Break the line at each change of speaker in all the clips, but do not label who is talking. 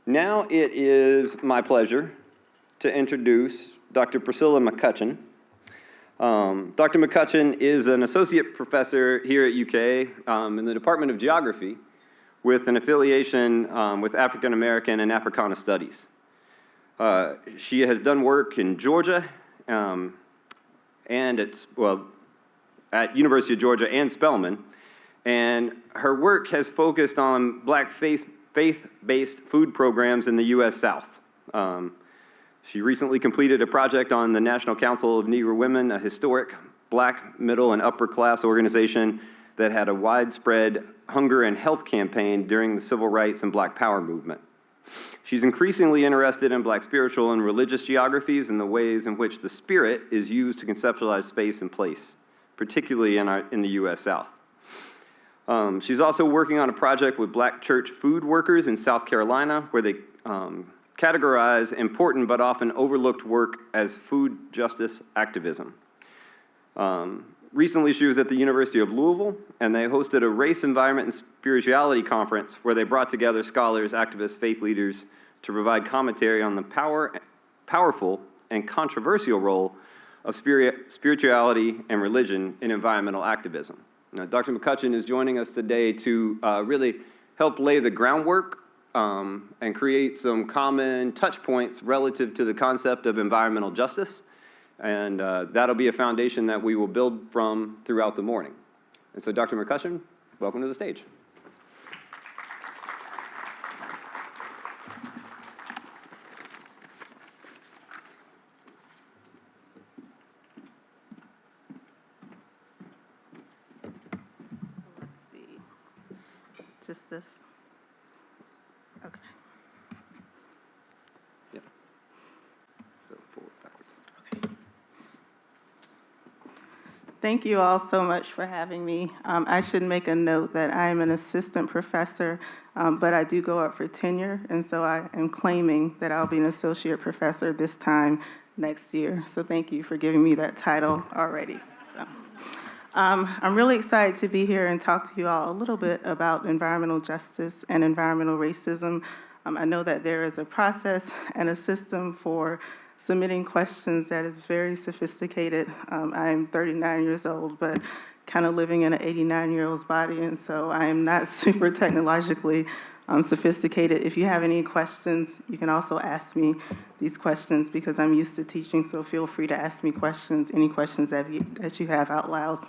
Now it is my pleasure to introduce Dr. Priscilla Mccutcheon. Dr. Mccutcheon is an associate professor here at UK in the Department of Geography with an affiliation with African American and Africana Studies. She has done work in Georgia and at University of Georgia and Spelman, and her work has focused on Black faith-based food programs in the U.S. South. She recently completed a project on the National Council of Negro Women, a historic Black, middle, and upper class organization that had a widespread hunger and health campaign during the Civil Rights and Black Power movement. She's increasingly interested in Black spiritual and religious geographies and the ways in which the spirit is used to conceptualize space and place, particularly in the U.S. South. She's also working on a project with Black church food workers in South Carolina, where they categorize important but often overlooked work as food justice activism. Recently, she was at the University of Louisville, and they hosted a race, environment, and spirituality conference where they brought together scholars, activists, faith leaders to provide commentary on the powerful and controversial role of spirituality and religion in environmental activism. Now, Dr. Mccutcheon is joining us today to really help lay the groundwork and create some common touch points relative to the concept of environmental justice. And that'll be a foundation that we will build from throughout the morning. And so, Dr. Mccutcheon, welcome to the stage.
Let's see. Just this. Okay.
Yep. So forward, backwards.
Okay. Thank you all so much for having me. I should make a note that I am an assistant professor, but I do go up for tenure, and so I am claiming that I'll be an associate professor this time next year. So thank you for giving me that title already. So, I'm really excited to be here and talk to you all a little bit about environmental justice and environmental racism. I know that there is a process and a system for submitting questions that is very sophisticated. I'm 39 years old, but kind of living in an 89-year-old's body, and so I am not super technologically sophisticated. If you have any questions, you can also ask me these questions because I'm used to teaching, so feel free to ask me questions, any questions that you have out loud.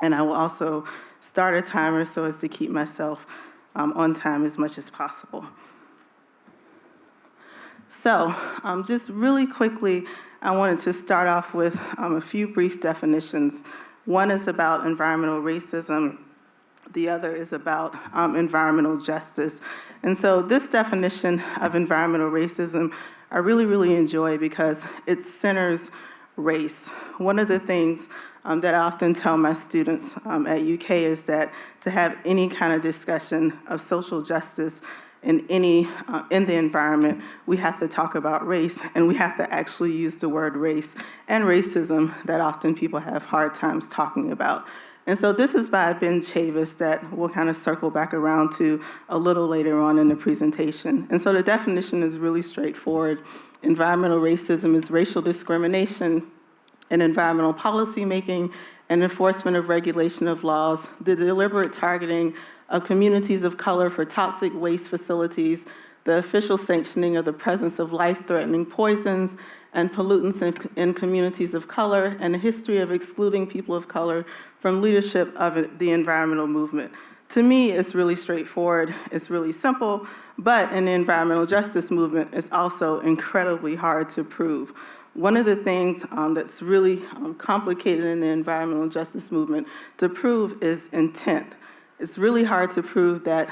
And I will also start a timer so as to keep myself on time as much as possible. So just really quickly, I wanted to start off with a few brief definitions. One is about environmental racism. The other is about environmental justice. And so this definition of environmental racism, I really, really enjoy because it centers race. One of the things that I often tell my students at UK is that to have any kind of discussion of social justice in the environment, we have to talk about race, and we have to actually use the word race and racism that often people have hard times talking about. And so this is by Ben Chavis that we'll kind of circle back around to a little later on in the presentation. And so the definition is really straightforward. Environmental racism is racial discrimination in environmental policymaking and enforcement of regulation of laws, the deliberate targeting of communities of color for toxic waste facilities, the official sanctioning of the presence of life-threatening poisons and pollutants in communities of color, and the history of excluding people of color from leadership of the environmental movement. To me, it's really straightforward, it's really simple, but in the environmental justice movement, it's also incredibly hard to prove. One of the things that's really complicated in the environmental justice movement to prove is intent. It's really hard to prove that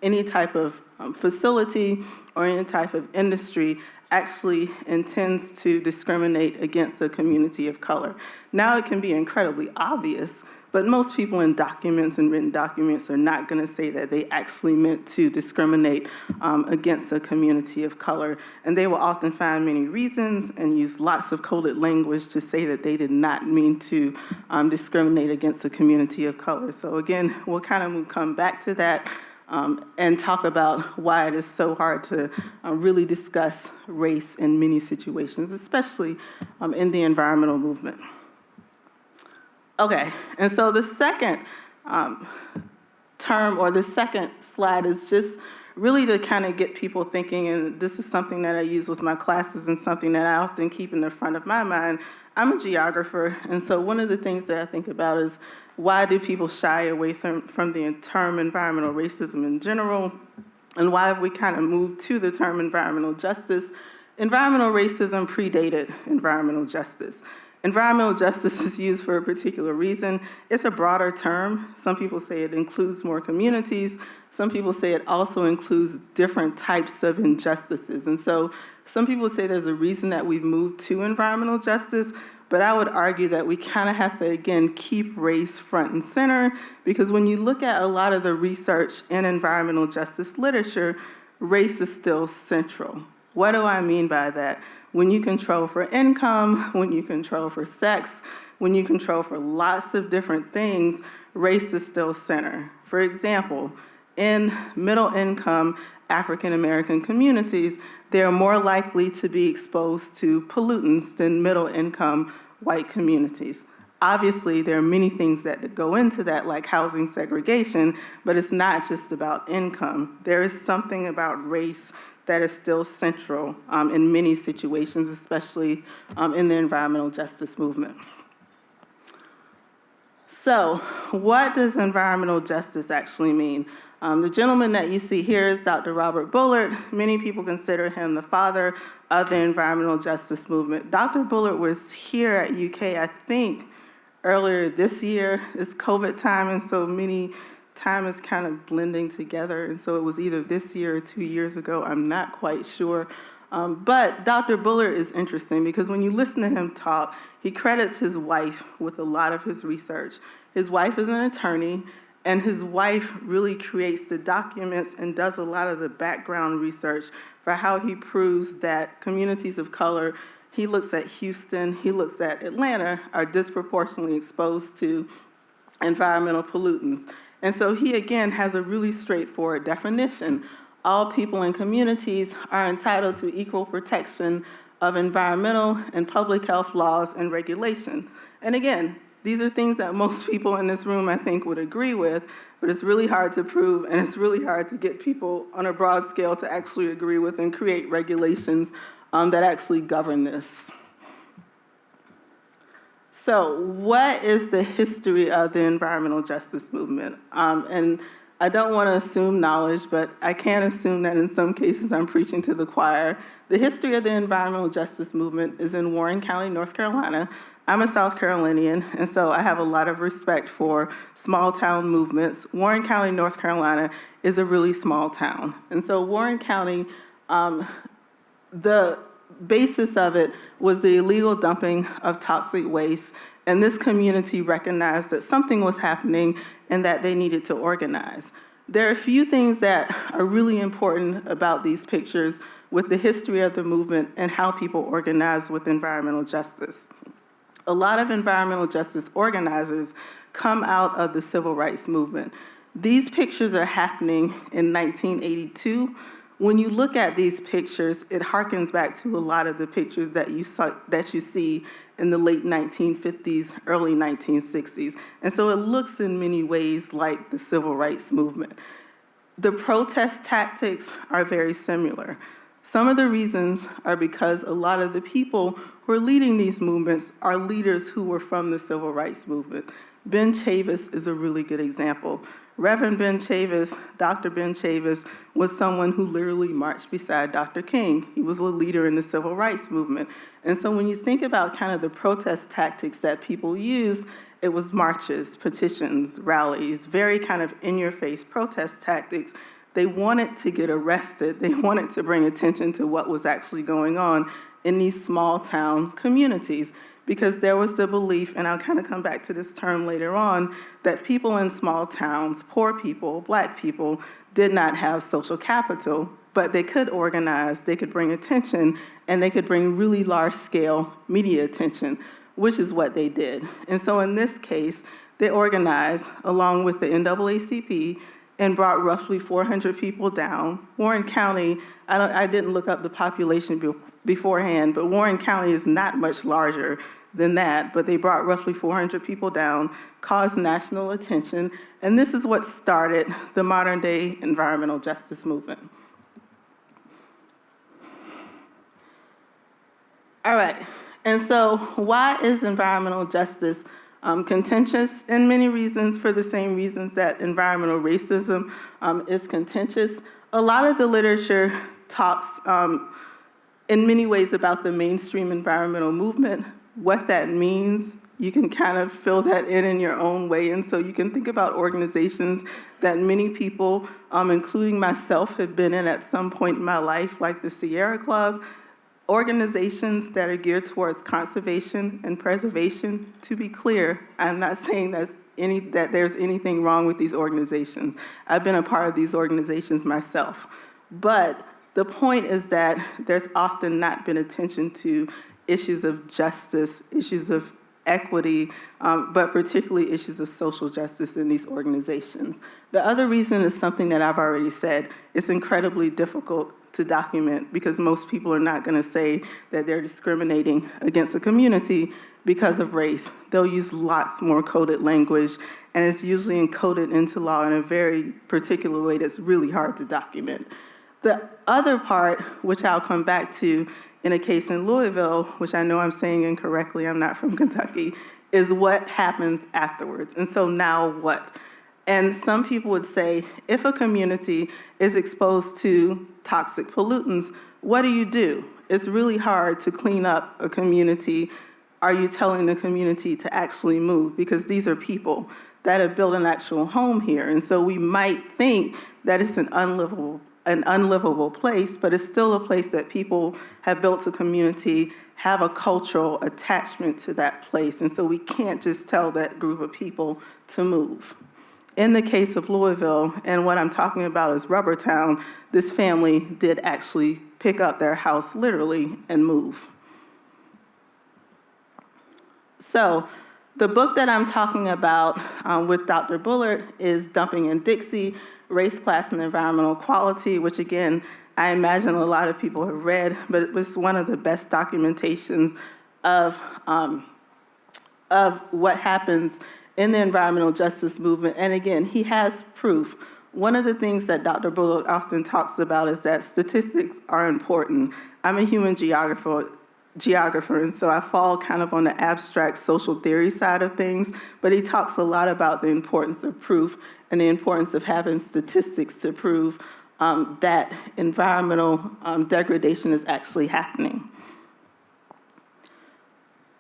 any type of facility or any type of industry actually intends to discriminate against a community of color. Now it can be incredibly obvious, but most people in documents and written documents are not going to say that they actually meant to discriminate against a community of color. And they will often find many reasons and use lots of coded language to say that they did not mean to discriminate against a community of color. So again, we'll kind of come back to that. and talk about why it is so hard to really discuss race in many situations, especially in the environmental movement. Okay, and so the second term, or the second slide, is just really to kind of get people thinking, and this is something that I use with my classes and something that I often keep in the front of my mind. I'm a geographer, and so one of the things that I think about is why do people shy away from the term environmental racism in general, and why have we kind of moved to the term environmental justice? Environmental racism predated environmental justice. Environmental justice is used for a particular reason. It's a broader term. Some people say it includes more communities. Some people say it also includes different types of injustices. And so some people say there's a reason that we've moved to environmental justice, but I would argue that we kind of have to, again, keep race front and center, because when you look at a lot of the research in environmental justice literature, race is still central. What do I mean by that? When you control for income, when you control for sex, when you control for lots of different things, race is still center. For example, in middle income African American communities, they are more likely to be exposed to pollutants than middle income white communities. Obviously, there are many things that go into that, like housing segregation, but it's not just about income. There is something about race that is still central in many situations, especially in the environmental justice movement. So, what does environmental justice actually mean? The gentleman that you see here is Dr. Robert Bullard. Many people consider him the father of the environmental justice movement. Dr. Bullard was here at UK, I think, earlier this year. It's COVID time, and so time is kind of blending together, and so it was either this year or 2 years ago, I'm not quite sure. But Dr. Bullard is interesting because when you listen to him talk, he credits his wife with a lot of his research. His wife is an attorney, and his wife really creates the documents and does a lot of the background research for how he proves that communities of color, he looks at Houston, he looks at Atlanta, are disproportionately exposed to environmental pollutants. And so he, again, has a really straightforward definition. All people and communities are entitled to equal protection of environmental and public health laws and regulation. And again, these are things that most people in this room, I think, would agree with, but it's really hard to prove, and it's really hard to get people on a broad scale to actually agree with and create regulations that actually govern this. So what is the history of the environmental justice movement? And I don't want to assume knowledge, but I can assume that in some cases I'm preaching to the choir. The history of the environmental justice movement is in Warren County, North Carolina. I'm a South Carolinian, and so I have a lot of respect for small town movements. Warren County, North Carolina is a really small town. And so Warren County, the basis of it was the illegal dumping of toxic waste, and this community recognized that something was happening and that they needed to organize. There are a few things that are really important about these pictures with the history of the movement and how people organize with environmental justice. A lot of environmental justice organizers come out of the civil rights movement. These pictures are happening in 1982. When you look at these pictures, it harkens back to a lot of the pictures that you see in the late 1950s, early 1960s. And so it looks in many ways like the civil rights movement. The protest tactics are very similar. Some of the reasons are because a lot of the people who are leading these movements are leaders who were from the civil rights movement. Ben Chavis is a really good example. Reverend Ben Chavis, Dr. Ben Chavis, was someone who literally marched beside Dr. King. He was a leader in the civil rights movement. And so when you think about kind of the protest tactics that people use, it was marches, petitions, rallies, very kind of in-your-face protest tactics. They wanted to get arrested. They wanted to bring attention to what was actually going on in these small town communities, because there was the belief, and I'll kind of come back to this term later on, that people in small towns, poor people, Black people, did not have social capital, but they could organize, they could bring attention, and they could bring really large-scale media attention, which is what they did. And so in this case, they organized, along with the NAACP, and brought roughly 400 people down. Warren County, I didn't look up the population beforehand, but Warren County is not much larger than that, but they brought roughly 400 people down, caused national attention, and this is what started the modern day environmental justice movement. All right, and so why is environmental justice contentious? In many reasons, for the same reasons that environmental racism is contentious. A lot of the literature talks in many ways about the mainstream environmental movement. What that means, you can kind of fill that in your own way. And so you can think about organizations that many people, including myself, have been in at some point in my life, like the Sierra Club, organizations that are geared towards conservation and preservation. To be clear, I'm not saying that there's anything wrong with these organizations. I've been a part of these organizations myself. But the point is that there's often not been attention to issues of justice, issues of equity, but particularly issues of social justice in these organizations. The other reason is something that I've already said. It's incredibly difficult to document because most people are not going to say that they're discriminating against a community because of race. They'll use lots more coded language, and it's usually encoded into law in a very particular way that's really hard to document. The other part, which I'll come back to in a case in Louisville, which I know I'm saying incorrectly, I'm not from Kentucky, is what happens afterwards. And so now what? And some people would say, if a community is exposed to toxic pollutants, what do? It's really hard to clean up a community. Are you telling the community to actually move? Because these are people that have built an actual home here. And so we might think that it's an unlivable place, but it's still a place that people have built a community, have a cultural attachment to that place. And so we can't just tell that group of people to move. In the case of Louisville, and what I'm talking about is Rubber Town, this family did actually pick up their house literally and move. So the book that I'm talking about with Dr. Bullard is Dumping in Dixie, Race, Class, and Environmental Equality, which again, I imagine a lot of people have read, but it was one of the best documentations of what happens in the environmental justice movement. And again, he has proof. One of the things that Dr. Bullard often talks about is that statistics are important. I'm a human geographer, and so I fall kind of on the abstract social theory side of things, but he talks a lot about the importance of proof and the importance of having statistics to prove that environmental degradation is actually happening.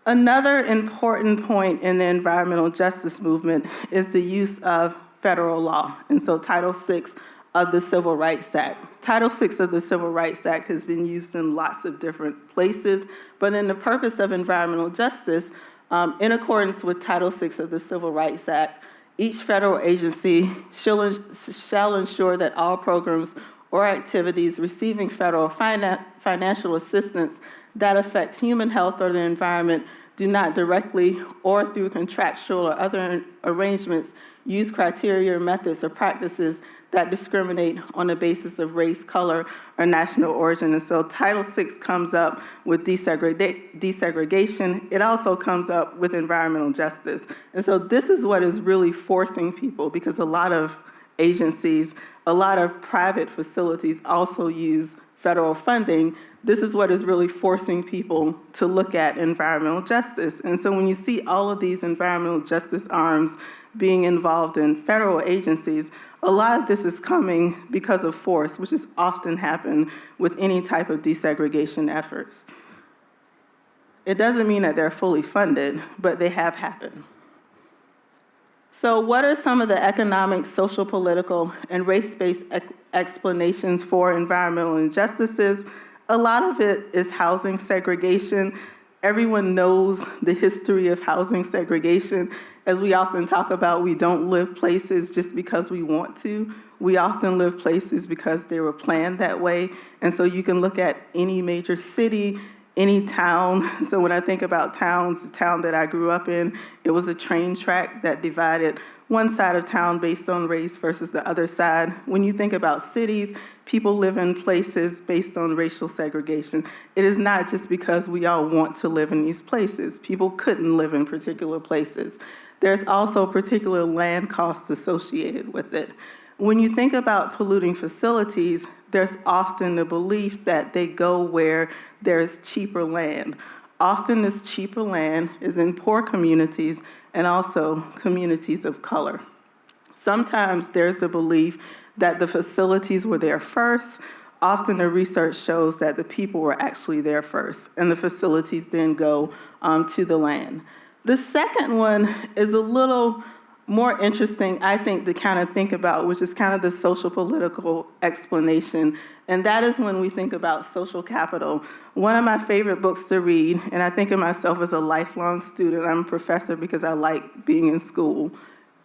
Another important point in the environmental justice movement is the use of federal law, and so Title VI of the Civil Rights Act. Title VI of the Civil Rights Act has been used in lots of different places, but in the purpose of environmental justice, in accordance with Title VI of the Civil Rights Act, each federal agency shall ensure that all programs or activities receiving federal financial assistance that affect human health or the environment do not directly or through contractual or other arrangements use criteria, methods, or practices that discriminate on the basis of race, color, or national origin. And so Title VI comes up with desegregation. It also comes up with environmental justice. And so this is what is really forcing people, because a lot of agencies, a lot of private facilities also use federal funding. This is what is really forcing people to look at environmental justice. And so when you see all of these environmental justice arms being involved in federal agencies, a lot of this is coming because of force, which has often happened with any type of desegregation efforts. It doesn't mean that they're fully funded, but they have happened. So what are some of the economic, social, political, and race-based explanations for environmental injustices? A lot of it is housing segregation. Everyone knows the history of housing segregation. As we often talk about, we don't live places just because we want to. We often live places because they were planned that way. And so you can look at any major city any town. So when I think about towns, the town that I grew up in, it was a train track that divided one side of town based on race versus the other side. When you think about cities, people live in places based on racial segregation. It is not just because we all want to live in these places. People couldn't live in particular places. There's also particular land costs associated with it. When you think about polluting facilities, there's often the belief that they go where there's cheaper land. Often this cheaper land is in poor communities and also communities of color. Sometimes there's a belief that the facilities were there first. Often the research shows that the people were actually there first, and the facilities then go to the land. The second one is a little more interesting, I think, to kind of think about, which is kind of the social political explanation, and that is when we think about social capital. One of my favorite books to read, and I think of myself as a lifelong student, I'm a professor because I like being in school,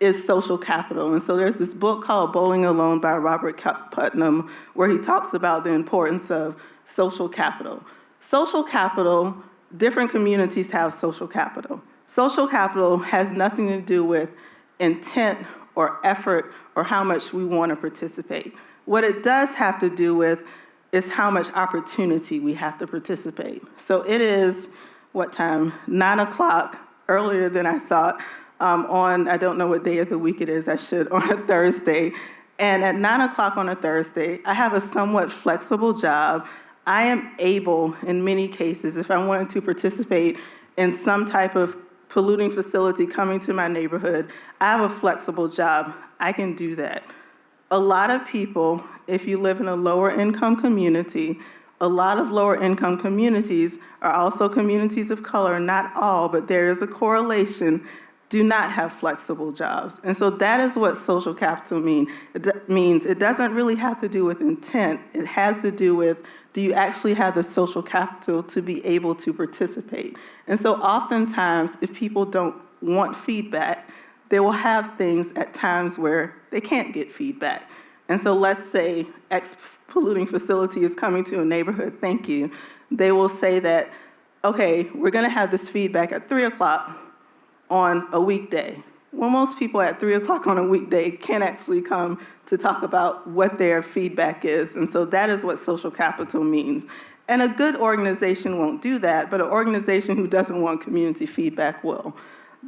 is Social Capital. And so there's this book called Bowling Alone by Robert Putnam, where he talks about the importance of social capital. Social capital, different communities have social capital. Social capital has nothing to do with intent or effort or how much we want to participate. What it does have to do with is how much opportunity we have to participate. So it is, what time? 9 o'clock, earlier than I thought, on, I don't know what day of the week it is, I should, on a Thursday. And at 9 o'clock on a Thursday, I have a somewhat flexible job. I am able, in many cases, if I wanted to participate in some type of polluting facility coming to my neighborhood, I have a flexible job. I can do that. A lot of people, if you live in a lower income community, a lot of lower income communities are also communities of color, not all, but there is a correlation, do not have flexible jobs. And so that is what social capital means. It doesn't really have to do with intent. It has to do with, do you actually have the social capital to be able to participate? And so oftentimes, if people don't want feedback, they will have things at times where they can't get feedback. And so let's say X polluting facility is coming to a neighborhood, thank you. They will say that, okay, we're gonna have this feedback at 3 o'clock on a weekday. Well, most people at 3 o'clock on a weekday can't actually come to talk about what their feedback is. And so that is what social capital means. And a good organization won't do that, but an organization who doesn't want community feedback will.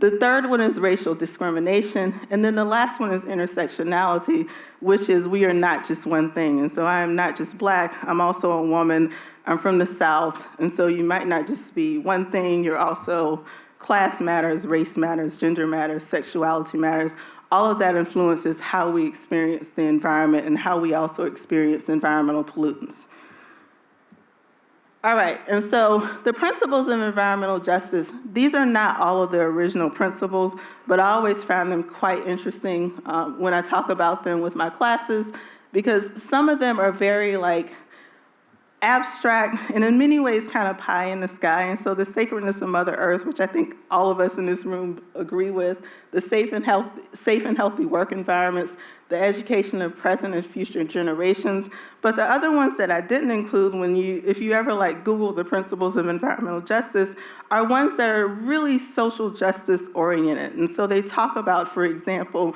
The third one is racial discrimination. And then the last one is intersectionality, which is we are not just one thing. And so I am not just Black, I'm also a woman, I'm from the South. And so you might not just be one thing, you're also class matters, race matters, gender matters, sexuality matters. All of that influences how we experience the environment and how we also experience environmental pollutants. All right, and so the principles of environmental justice, these are not all of the original principles, but I always found them quite interesting when I talk about them with my classes, because some of them are very abstract and in many ways kind of pie in the sky. And so the sacredness of Mother Earth, which I think all of us in this room agree with, the safe and healthy work environments, the education of present and future generations. But the other ones that I didn't include if you ever Google the principles of environmental justice, are ones that are really social justice oriented. And so they talk about, for example,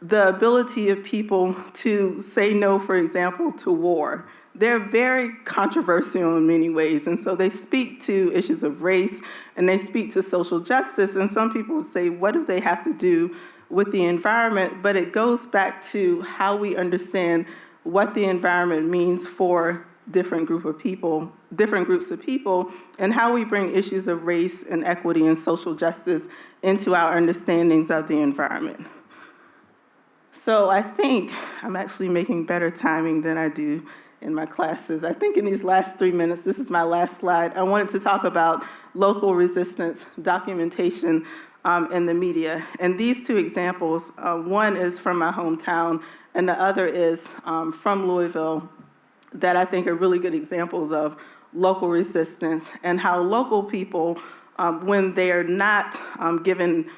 the ability of people to say no, for example, to war. They're very controversial in many ways, and so they speak to issues of race, and they speak to social justice, and some people would say, what do they have to do with the environment? But it goes back to how we understand what the environment means for different groups of people, and how we bring issues of race and equity and social justice into our understandings of the environment. So I think I'm actually making better timing than I do in my classes. I think in these last 3 minutes, this is my last slide, I wanted to talk about local resistance, documentation, in the media. And these two examples, one is from my hometown, and the other is from Louisville, that I think are really good examples of local resistance and how local people, when they are not given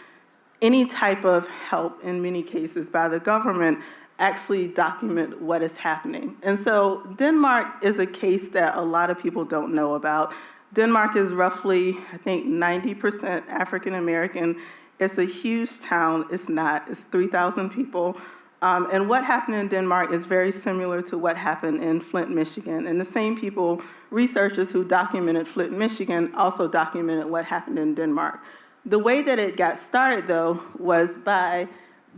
any type of help, in many cases by the government, actually document what is happening. And so Denmark is a case that a lot of people don't know about. Denmark is roughly, I think, 90% African American. It's a huge town. It's not. It's 3,000 people. And what happened in Denmark is very similar to what happened in Flint, Michigan. And the same people, researchers who documented Flint, Michigan, also documented what happened in Denmark. The way that it got started, though, was by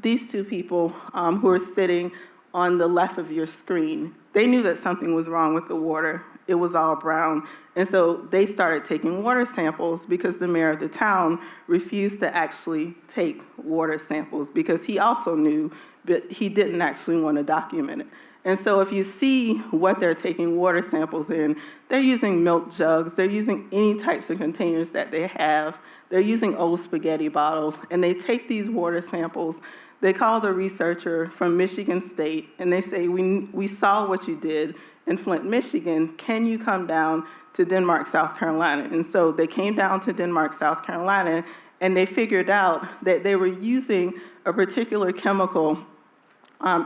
these two people who are sitting on the left of your screen. They knew that something was wrong with the water. It was all brown. And so they started taking water samples because the mayor of the town refused to actually take water samples because he also knew that he didn't actually want to document it. And so if you see what they're taking water samples in, they're using milk jugs, they're using any types of containers that they have, they're using old spaghetti bottles, and they take these water samples. They call the researcher from Michigan State, and they say, we saw what you did in Flint, Michigan. Can you come down to Denmark, South Carolina? And so they came down to Denmark, South Carolina, and they figured out that they were using a particular chemical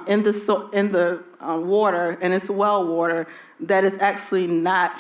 in the water, and it's well water, that is actually not,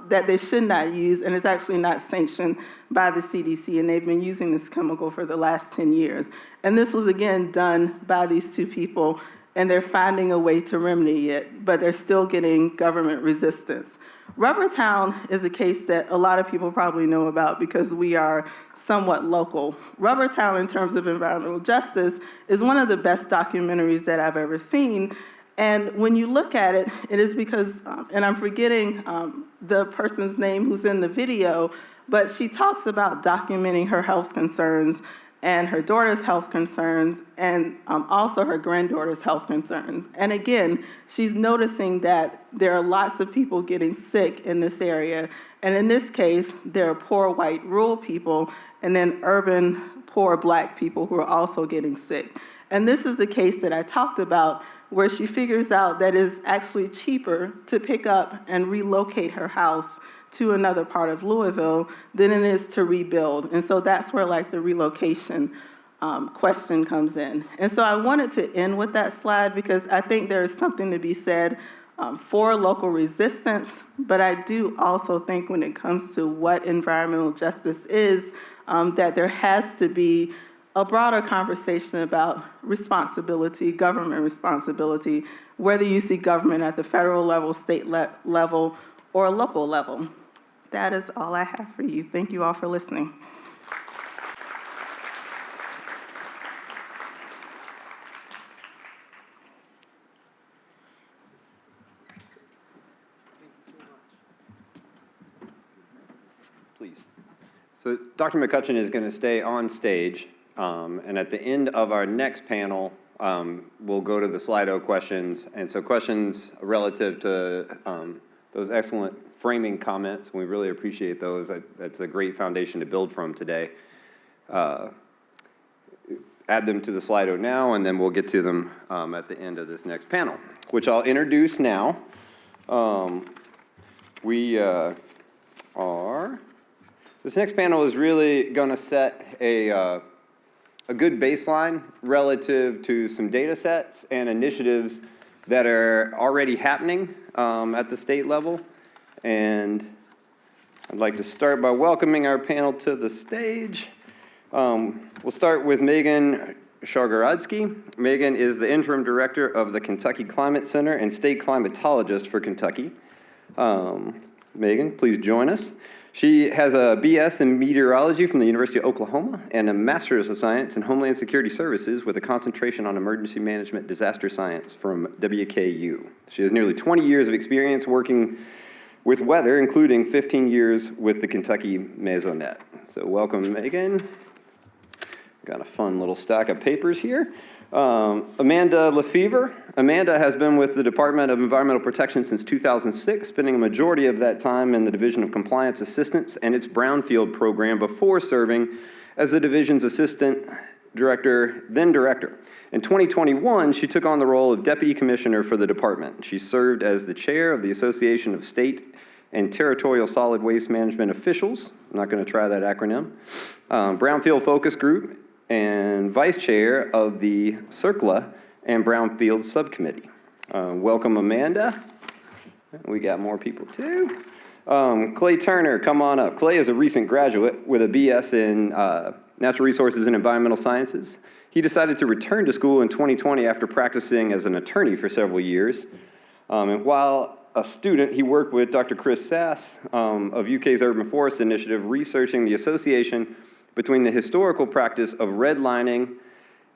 that they should not use, and it's actually not sanctioned by the CDC, and they've been using this chemical for the last 10 years. And this was, again, done by these two people, and they're finding a way to remedy it, but they're still getting government resistance. Rubbertown is a case that a lot of people probably know about because we are somewhat local. Rubbertown, in terms of environmental justice, is one of the best documentaries that I've ever seen. And when you look at it, it is because, and I'm forgetting the person's name who's in the video, but she talks about documenting her health concerns and her daughter's health concerns, and also her granddaughter's health concerns. And again, she's noticing that there are lots of people getting sick in this area. And in this case, there are poor white rural people, and then urban poor black people who are also getting sick. And this is the case that I talked about, where she figures out that it's actually cheaper to pick up and relocate her house to another part of Louisville than it is to rebuild. And so that's where like the relocation question comes in. And so I wanted to end with that slide because I think there is something to be said for local resistance, but I do also think when it comes to what environmental justice is, that there has to be a broader conversation about responsibility, government responsibility, whether you see government at the federal level, state level, or local level. That is all I have for you. Thank you all for listening.
Please. So Dr. Mccutcheon is going to stay on stage, and at the end of our next panel, we'll go to the Slido questions. And so questions relative to those excellent framing comments, we really appreciate those. That's a great foundation to build from today. Add them to the Slido now, and then we'll get to them at the end of this next panel, which I'll introduce now. This next panel is really going to set a good baseline relative to some data sets and initiatives that are already happening at the state level. And I'd like to start by welcoming our panel to the stage. We'll start with Megan Schargorodski. Megan is the interim director of the Kentucky Climate Center and state climatologist for Kentucky. Megan, please join us. She has a BS in meteorology from the University of Oklahoma and a Master's of Science in Homeland Security Services with a concentration on emergency management disaster science from WKU. She has nearly 20 years of experience working with weather, including 15 years with the Kentucky Mesonet. So welcome, Megan. Got a fun little stack of papers here. Amanda Lefevre. Amanda has been with the Department of Environmental Protection since 2006, spending a majority of that time in the Division of Compliance Assistance and its Brownfield program before serving as the division's assistant director, then director. In 2021, she took on the role of deputy commissioner for the department. She served as the chair of the Association of State and Territorial Solid Waste Management Officials. I'm not going to try that acronym. Brownfield Focus Group, and vice chair of the CERCLA and Brownfield Subcommittee. Welcome, Amanda. We got more people too. Clay Turner, come on up. Clay is a recent graduate with a BS in Natural Resources and Environmental Sciences. He decided to return to school in 2020 after practicing as an attorney for several years. And while a student, he worked with Dr. Chris Sass of UK's Urban Forest Initiative, researching the association between the historical practice of redlining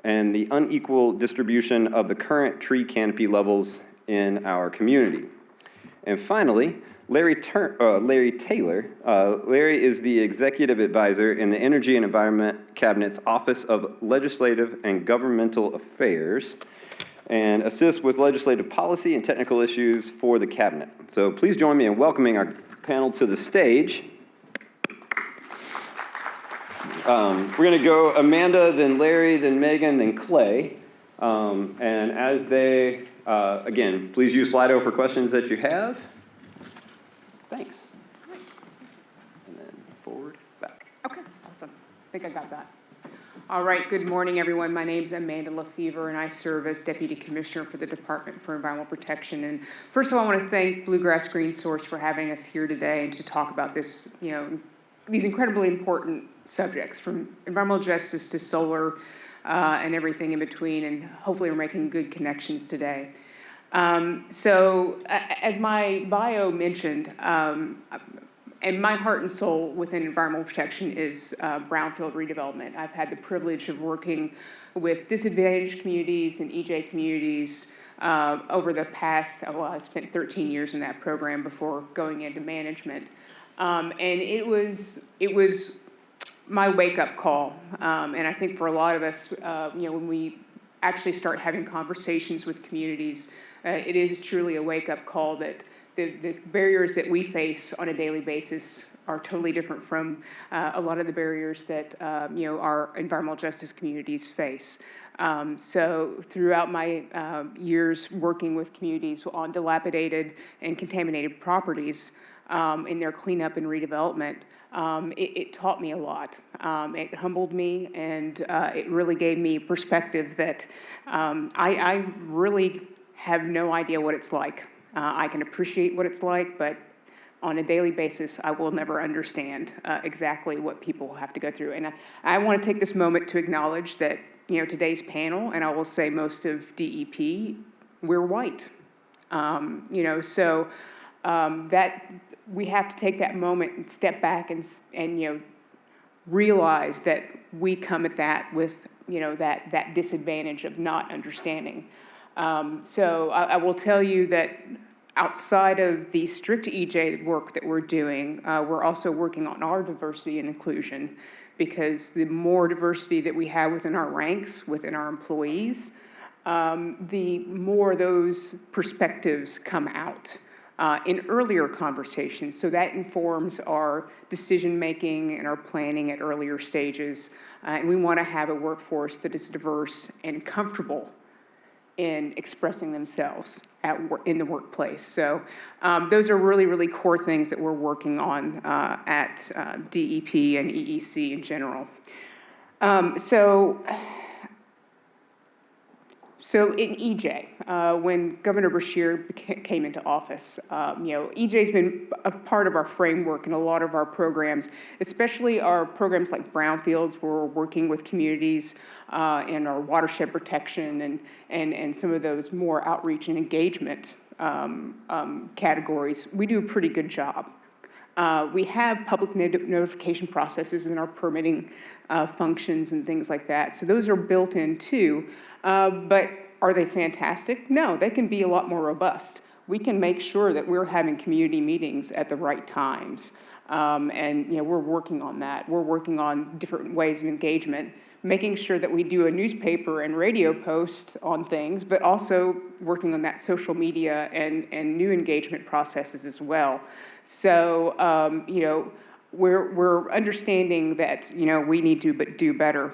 and the unequal distribution of the current tree canopy levels in our community. And finally, Larry Taylor. Larry is the executive advisor in the Energy and Environment Cabinet's Office of Legislative and Governmental Affairs, and assists with legislative policy and technical issues for the cabinet. So please join me in welcoming our panel to the stage. We're going to go Amanda, then Larry, then Megan, then Clay. And as they, again, please use Slido for questions that you have. Thanks. And then forward, back.
Okay, awesome. I think I got that. All right, good morning, everyone. My name is Amanda LeFevre, and I serve as Deputy Commissioner for the Department for Environmental Protection. And first of all, I want to thank Bluegrass Green Source for having us here today and to talk about this, these incredibly important subjects, from environmental justice to solar and everything in between. And hopefully we're making good connections today. So as my bio mentioned, and my heart and soul within environmental protection is brownfield redevelopment. I've had the privilege of working with disadvantaged communities and EJ communities over the past, I spent 13 years in that program before going into management. And it was my wake-up call. And I think for a lot of us, when we actually start having conversations with communities, it is truly a wake-up call that the barriers that we face on a daily basis are totally different from a lot of the barriers that our environmental justice communities face. So throughout my years working with communities on dilapidated and contaminated properties in their cleanup and redevelopment, it taught me a lot. It humbled me, and it really gave me perspective that I really have no idea what it's like. I can appreciate what it's like, but on a daily basis, I will never understand exactly what people have to go through. And I want to take this moment to acknowledge that, today's panel, and I will say most of DEP, we're white. So that we have to take that moment and step back and realize that we come at that with, that disadvantage of not understanding. So I will tell you that outside of the strict EJ work that we're doing, we're also working on our diversity and inclusion, because the more diversity that we have within our ranks, within our employees, the more those perspectives come out in earlier conversations. So that informs our decision-making and our planning at earlier stages. And we want to have a workforce that is diverse and comfortable in expressing themselves in the workplace. So those are really, really core things that we're working on at DEP and EEC in general. So in EJ, when Governor Beshear came into office, EJ's been a part of our framework in a lot of our programs, especially our programs like Brownfields, where we're working with communities in our watershed protection and some of those more outreach and engagement categories. We do a pretty good job. We have public notification processes in our permitting functions and things like that. So those are built in too. But are they fantastic? No, they can be a lot more robust. We can make sure that we're having community meetings at the right times. And we're working on that. We're working on different ways of engagement, making sure that we do a newspaper and radio post on things, but also working on that social media and new engagement processes as well. So, we're understanding that, we need to do better.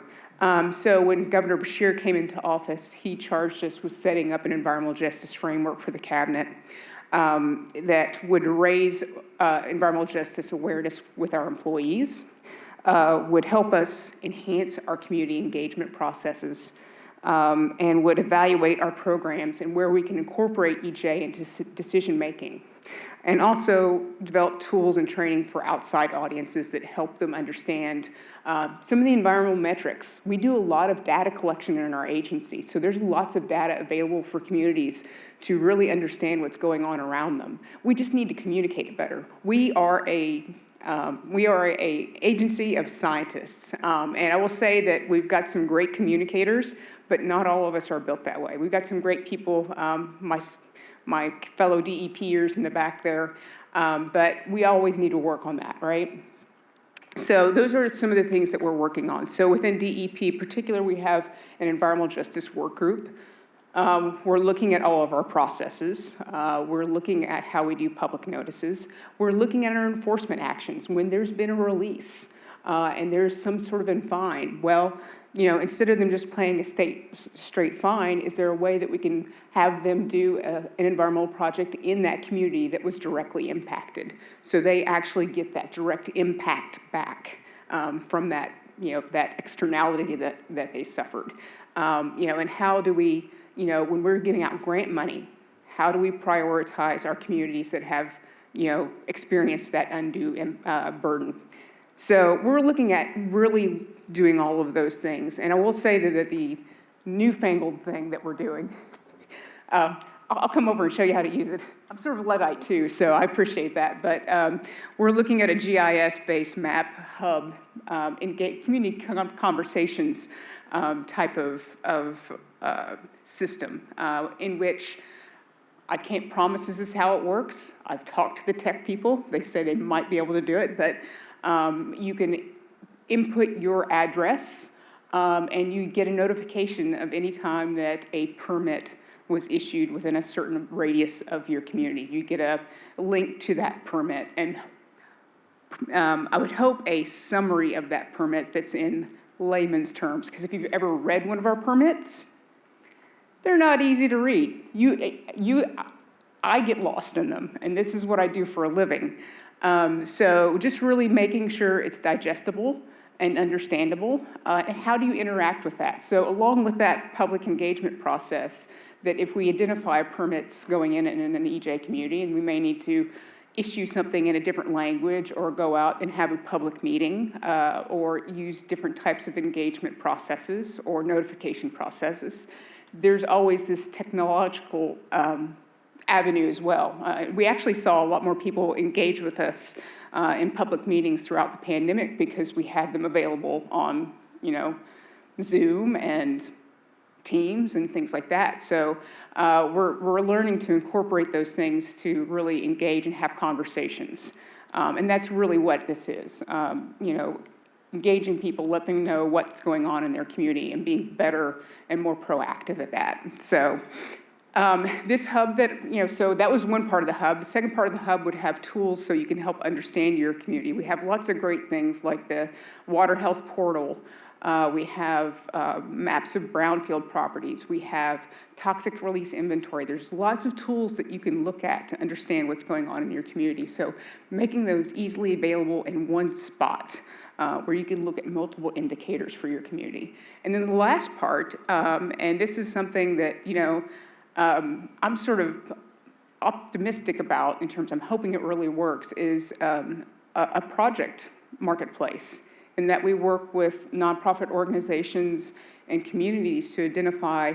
So when Governor Beshear came into office, he charged us with setting up an environmental justice framework for the cabinet that would raise environmental justice awareness with our employees, would help us enhance our community engagement processes, and would evaluate our programs and where we can incorporate EJ into decision-making. And also develop tools and training for outside audiences that help them understand some of the environmental metrics. We do a lot of data collection in our agency, so there's lots of data available for communities to really understand what's going on around them. We just need to communicate it better. We are a agency of scientists, and I will say that we've got some great communicators, but not all of us are built that way. We've got some great people, my fellow DEPers in the back there, but we always need to work on that, right? So those are some of the things that we're working on. So within DEP in particular, we have an environmental justice work group. We're looking at all of our processes. We're looking at how we do public notices. We're looking at our enforcement actions. When there's been a release and there's some sort of fine, well, instead of them just paying a straight fine, is there a way that we can have them do an environmental project in that community that was directly impacted? So they actually get that direct impact back from that, that externality that they suffered. And how do we, when we're giving out grant money, how do we prioritize our communities that have, experienced that undue burden? So we're looking at really doing all of those things. And I will say that the newfangled thing that we're doing, I'll come over and show you how to use it. I'm sort of a Luddite too, so I appreciate that. But we're looking at a GIS-based map hub, community conversations type of system in which I can't promise this is how it works. I've talked to the tech people. They say they might be able to do it, but you can input your address and you get a notification of any time that a permit was issued within a certain radius of your community. You get a link to that permit, and I would hope a summary of that permit that's in layman's terms, because if you've ever read one of our permits, they're not easy to read. I get lost in them, and this is what I do for a living. So just really making sure it's digestible and understandable, and how do you interact with that? So along with that public engagement process, that if we identify permits going in an EJ community, and we may need to issue something in a different language or go out and have a public meeting or use different types of engagement processes or notification processes, there's always this technological avenue as well. We actually saw a lot more people engage with us in public meetings throughout the pandemic because we had them available on, Zoom and Teams and things like that. So we're learning to incorporate those things to really engage and have conversations. And that's really what this is, engaging people, let them know what's going on in their community and being better and more proactive at that. So this hub so that was one part of the hub. The second part of the hub would have tools so you can help understand your community. We have lots of great things like the Water Health Portal. We have maps of brownfield properties. We have toxic release inventory. There's lots of tools that you can look at to understand what's going on in your community. So making those easily available in one spot where you can look at multiple indicators for your community. And then the last part, and this is something that, I'm sort of optimistic about in terms, I'm hoping it really works, is a project marketplace, in that we work with nonprofit organizations and communities to identify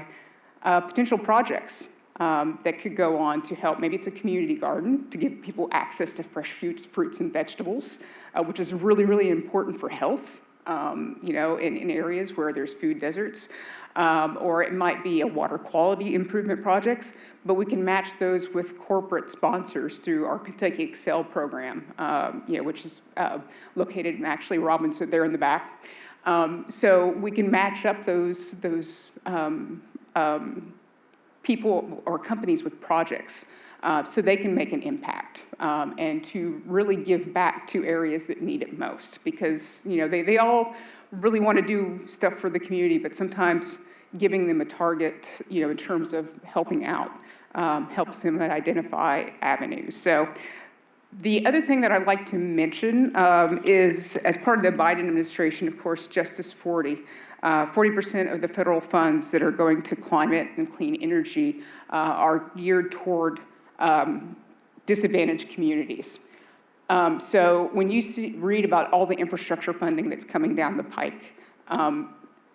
potential projects that could go on to help. Maybe it's a community garden to give people access to fresh fruits and vegetables, which is really, really important for health, in areas where there's food deserts. Or it might be a water quality improvement projects, but we can match those with corporate sponsors through our Kentucky Excel program, which is located in actually Robinson there in the back. So we can match up those people or companies with projects so they can make an impact and to really give back to areas that need it most, because they all really want to do stuff for the community, but sometimes giving them a target, in terms of helping out, helps them identify avenues. So the other thing that I'd like to mention is, as part of the Biden administration, of course, Justice 40, 40% of the federal funds that are going to climate and clean energy are geared toward disadvantaged communities. So when you read about all the infrastructure funding that's coming down the pike,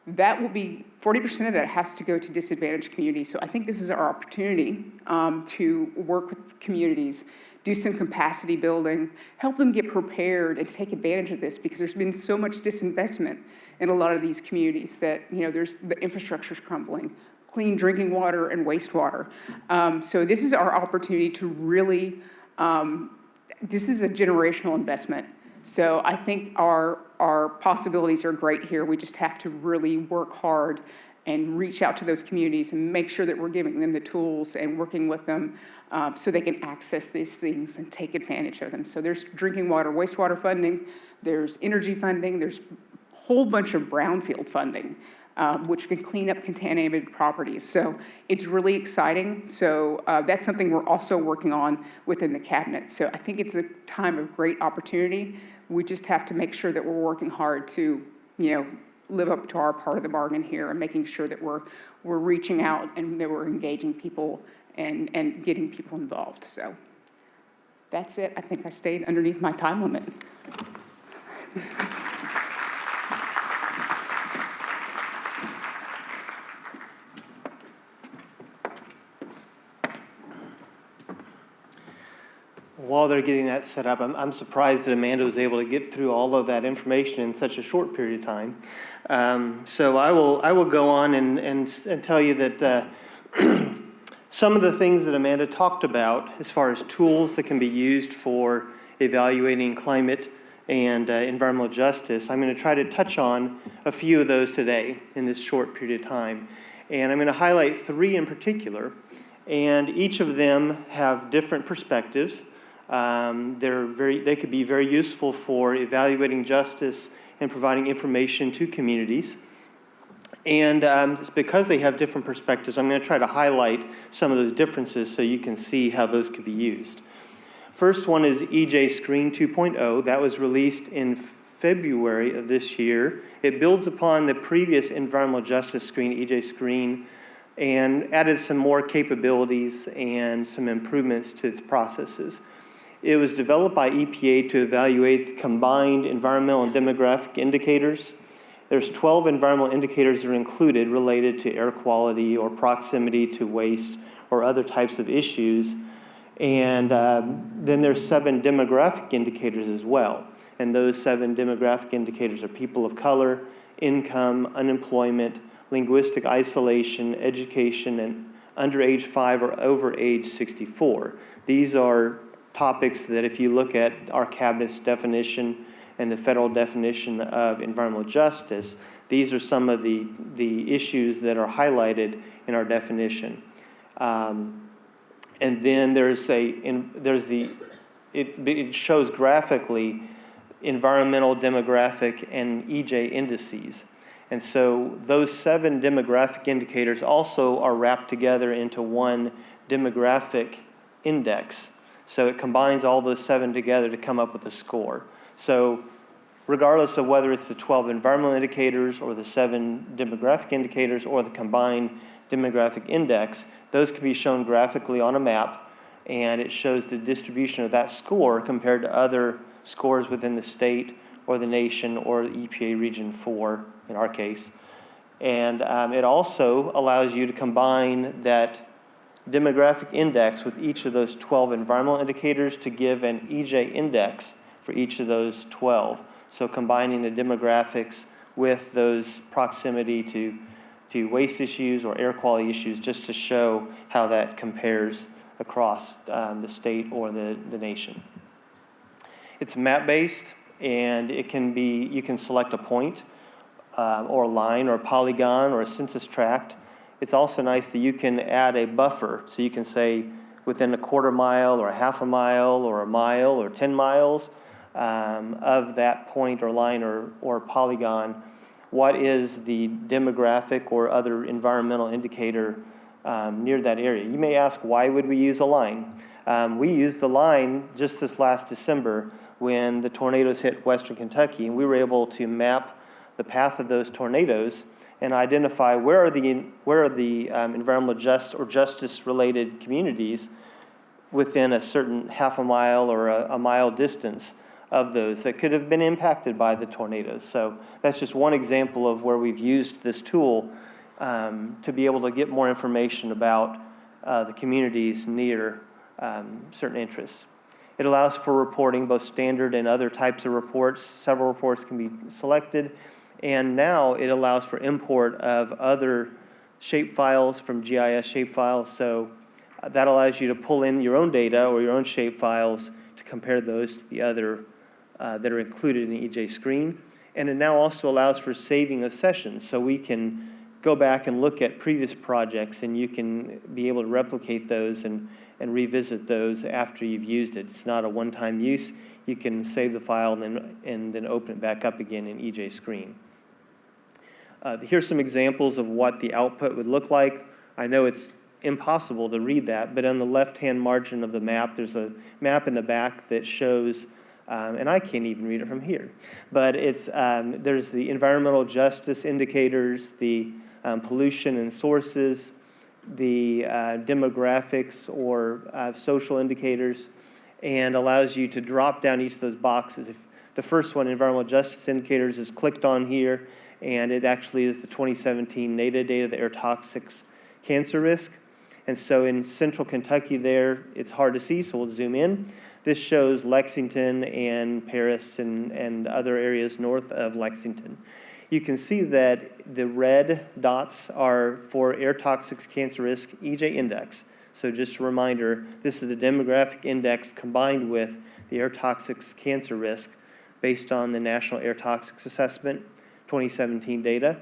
that will be 40% of that has to go to disadvantaged communities. So I think this is our opportunity to work with communities, do some capacity building, help them get prepared and take advantage of this, because there's been so much disinvestment in a lot of these communities that, you know, the infrastructure's crumbling, clean drinking water and wastewater. So this is our opportunity to really, this is a generational investment. So I think our possibilities are great here. We just have to really work hard and reach out to those communities and make sure that we're giving them the tools and working with them so they can access these things and take advantage of them. So there's drinking water, wastewater funding, there's energy funding, there's a whole bunch of brownfield funding, which can clean up contaminated properties. So it's really exciting. So that's something we're also working on within the cabinet. So I think it's a time of great opportunity. We just have to make sure that we're working hard to, you know, live up to our part of the bargain here and making sure that we're reaching out and that we're engaging people and getting people involved. So that's it. I think I stayed underneath my time limit.
While they're getting that set up, I'm surprised that Amanda was able to get through all of that information in such a short period of time. So I will go on and tell you that some of the things that Amanda talked about as far as tools that can be used for evaluating climate and environmental justice, I'm going to try to touch on a few of those today in this short period of time. And I'm going to highlight 3 in particular, and each of them have different perspectives. They could be very useful for evaluating justice and providing information to communities. And because they have different perspectives, I'm going to try to highlight some of those differences so you can see how those could be used. First one is EJ Screen 2.0. That was released in February of this year. It builds upon the previous environmental justice screen, EJ Screen, and added some more capabilities and some improvements to its processes. It was developed by EPA to evaluate combined environmental and demographic indicators. There's 12 environmental indicators that are included related to air quality or proximity to waste or other types of issues. And then there's 7 demographic indicators as well. And those 7 demographic indicators are people of color, income, unemployment, linguistic isolation, education, and under age 5 or over age 64. These are topics that if you look at our cabinet's definition and the federal definition of environmental justice, these are some of the issues that are highlighted in our definition. And then it shows graphically environmental, demographic, and EJ indices. And so those 7 demographic indicators also are wrapped together into one demographic index. So it combines all those 7 together to come up with a score. So regardless of whether it's the 12 environmental indicators or the 7 demographic indicators or the combined demographic index, those can be shown graphically on a map, and it shows the distribution of that score compared to other scores within the state or the nation or the EPA Region 4 in our case. And it also allows you to combine that demographic index with each of those 12 environmental indicators to give an EJ index for each of those 12. So combining the demographics with those proximity to waste issues or air quality issues, just to show how that compares across the state or the nation. It's map-based, and it can be, you can select a point or a line or a polygon or a census tract. It's also nice that you can add a buffer, so you can say within a quarter mile or a half a mile or 10 miles of that point or line or polygon, what is the demographic or other environmental indicator near that area. You may ask, why would we use a line? We used the line just this last December when the tornadoes hit Western Kentucky, and we were able to map the path of those tornadoes and identify where are the environmental justice related communities within a certain half a mile or a mile distance of those that could have been impacted by the tornadoes. So that's just one example of where we've used this tool to be able to get more information about the communities near certain interests. It allows for reporting both standard and other types of reports. Several reports can be selected. And now it allows for import of other shapefiles from GIS shapefiles. So that allows you to pull in your own data or your own shapefiles to compare those to the other that are included in the EJ screen. And it now also allows for saving of sessions. So we can go back and look at previous projects, and you can be able to replicate those and revisit those after you've used it. It's not a one-time use. You can save the file and then open it back up again in EJ screen. Here's some examples of what the output would look like. I know it's impossible to read that, but on the left-hand margin of the map, there's a map in the back that shows, and I can't even read it from here, but it's, there's the environmental justice indicators, the pollution and sources, the demographics or social indicators, and allows you to drop down each of those boxes. If the first one, environmental justice indicators, is clicked on here, and it actually is the 2017 NADA data, the air toxics cancer risk. And so in central Kentucky there, it's hard to see, so we'll zoom in. This shows Lexington and Paris and other areas north of Lexington. You can see that the red dots are for air toxics cancer risk EJ index. So just a reminder, this is the demographic index combined with the air toxics cancer risk based on the National Air Toxics Assessment 2017 data.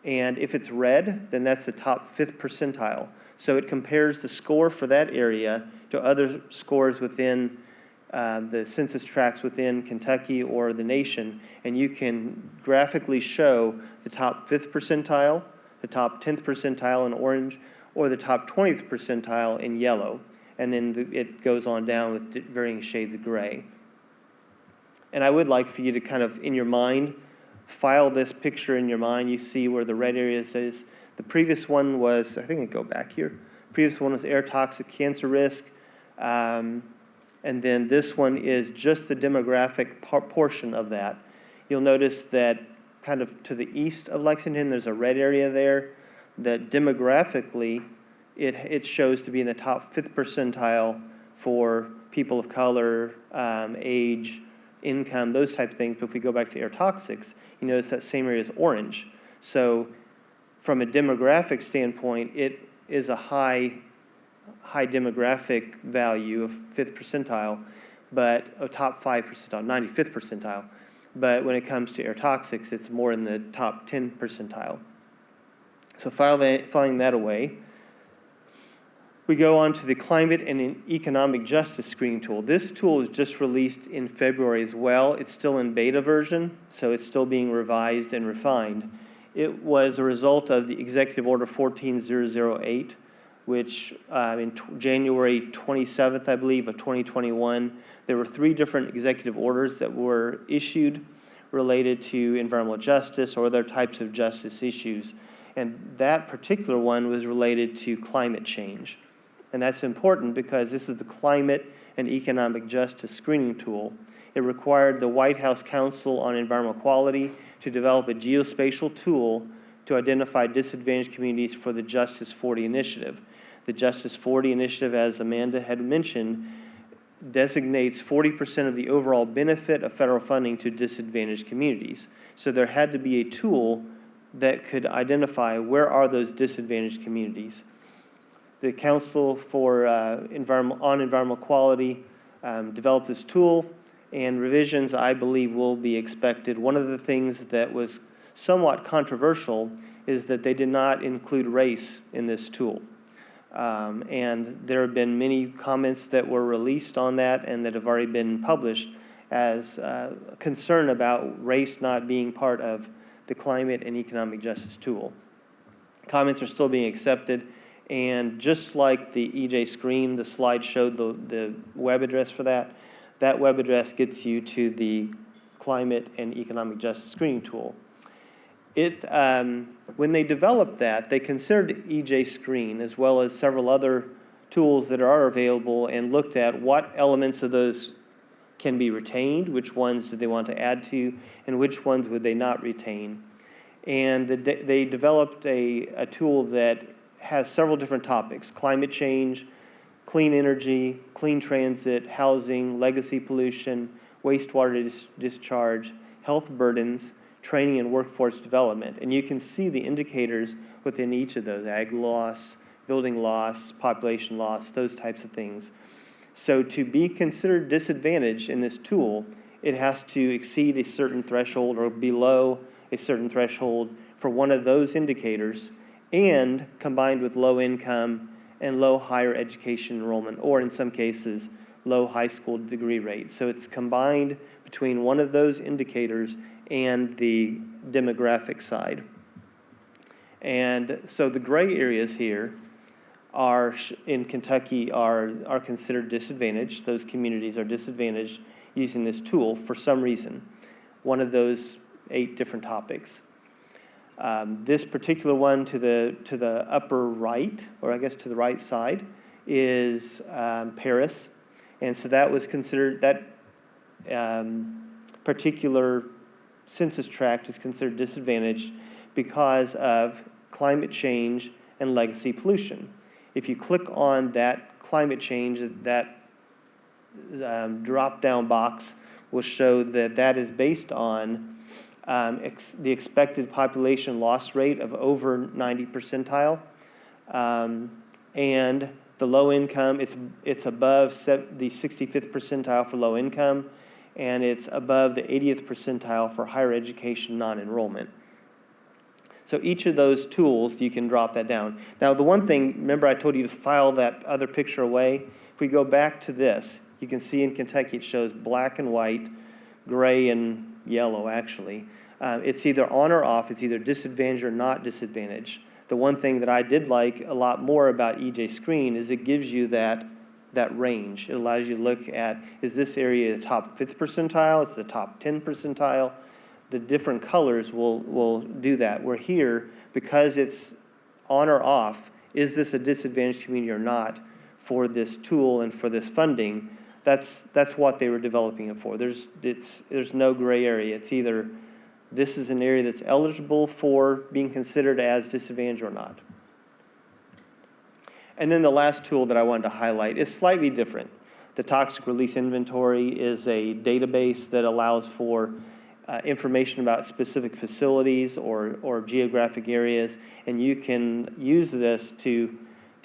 And if it's red, then that's the top 5th percentile. So it compares the score for that area to other scores within the census tracts within Kentucky or the nation, and you can graphically show the top 5th percentile, the top 10th percentile in orange, or the top 20th percentile in yellow, and then it goes on down with varying shades of gray. And I would like for you to kind of, in your mind, file this picture in your mind. You see where the red area is. The previous one was, I think I go back here. The previous one was air toxic cancer risk. And then this one is just the demographic portion of that. You'll notice that kind of to the east of Lexington, there's a red area there that demographically, it shows to be in the top 5th percentile for people of color, age, income, those type of things. But if we go back to air toxics, you notice that same area is orange. So from a demographic standpoint, it is a high demographic value of 5th percentile, but a top 5 percentile, 95th percentile. But when it comes to air toxics, it's more in the top 10 percentile. So filing that away, we go on to the climate and economic justice screening tool. This tool was just released in February as well. It's still in beta version, so it's still being revised and refined. It was a result of the Executive Order 14008, which in January 27th, I believe, of 2021, there were 3 different executive orders that were issued related to environmental justice or other types of justice issues. And that particular one was related to climate change. And that's important because this is the Climate and Economic Justice Screening Tool. It required the White House Council on Environmental Quality to develop a geospatial tool to identify disadvantaged communities for the Justice 40 initiative. The Justice 40 initiative, as Amanda had mentioned, designates 40% of the overall benefit of federal funding to disadvantaged communities. So there had to be a tool that could identify where are those disadvantaged communities. The Council for Environmental Quality developed this tool, and revisions, I believe, will be expected. One of the things that was somewhat controversial is that they did not include race in this tool. And there have been many comments that were released on that and that have already been published as concern about race not being part of the climate and economic justice tool. Comments are still being accepted, and just like the EJ screen, the slide showed the web address for that. That web address gets you to the climate and economic justice screening tool. When they developed that, they considered EJ screen as well as several other tools that are available and looked at what elements of those can be retained, which ones do they want to add to, and which ones would they not retain. And they developed a tool that has several different topics: climate change, clean energy, clean transit, housing, legacy pollution, wastewater discharge, health burdens, training and workforce development. And you can see the indicators within each of those: ag loss, building loss, population loss, those types of things. So to be considered disadvantaged in this tool, it has to exceed a certain threshold or below a certain threshold for one of those indicators, and combined with low income and low higher education enrollment, or in some cases, low high school degree rate. So it's combined between one of those indicators and the demographic side. And so the gray areas here are, in Kentucky, are considered disadvantaged. Those communities are disadvantaged using this tool for some reason, one of those 8 different topics. This particular one to the upper right, or I guess to the right side, is Paris. And so that was considered, that particular census tract is considered disadvantaged because of climate change and legacy pollution. If you click on that climate change, that drop-down box will show that that is based on the expected population loss rate of over 90 percentile. And the low income, it's above the 65th percentile for low income, and it's above the 80th percentile for higher education non-enrollment. So each of those tools, you can drop that down. Now, the one thing, remember I told you to file that other picture away? If we go back to this, you can see in Kentucky it shows black and white, gray and yellow, actually. It's either on or off. It's either disadvantaged or not disadvantaged. The one thing that I did like a lot more about EJ Screen is it gives you that range. It allows you to look at, is this area the top 5th percentile? Is the top 10 percentile? The different colors will do that. Where here, because it's on or off, is this a disadvantaged community or not for this tool and for this funding? That's what they were developing it for. There's no gray area. It's either this is an area that's eligible for being considered as disadvantaged or not. And then the last tool that I wanted to highlight is slightly different. The Toxic Release Inventory is a database that allows for information about specific facilities or geographic areas, and you can use this to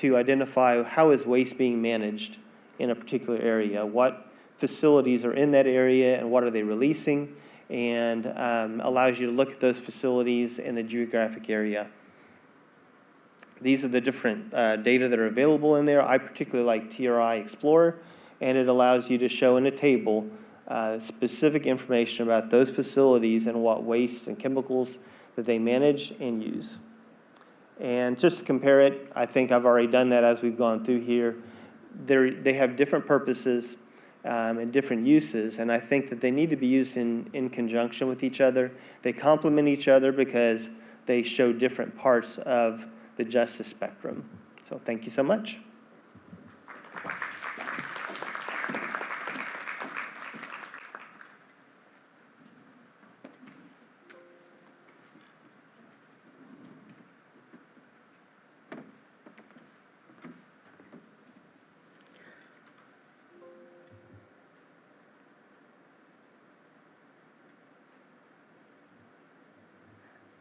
identify how is waste being managed in a particular area, what facilities are in that area and what are they releasing, and allows you to look at those facilities in the geographic area. These are the different data that are available in there. I particularly like TRI Explorer, and it allows you to show in a table specific information about those facilities and what waste and chemicals that they manage and use. And just to compare it, I think I've already done that as we've gone through here. They have different purposes and different uses, and I think that they need to be used in conjunction with each other. They complement each other because they show different parts of the justice spectrum. So thank you so much.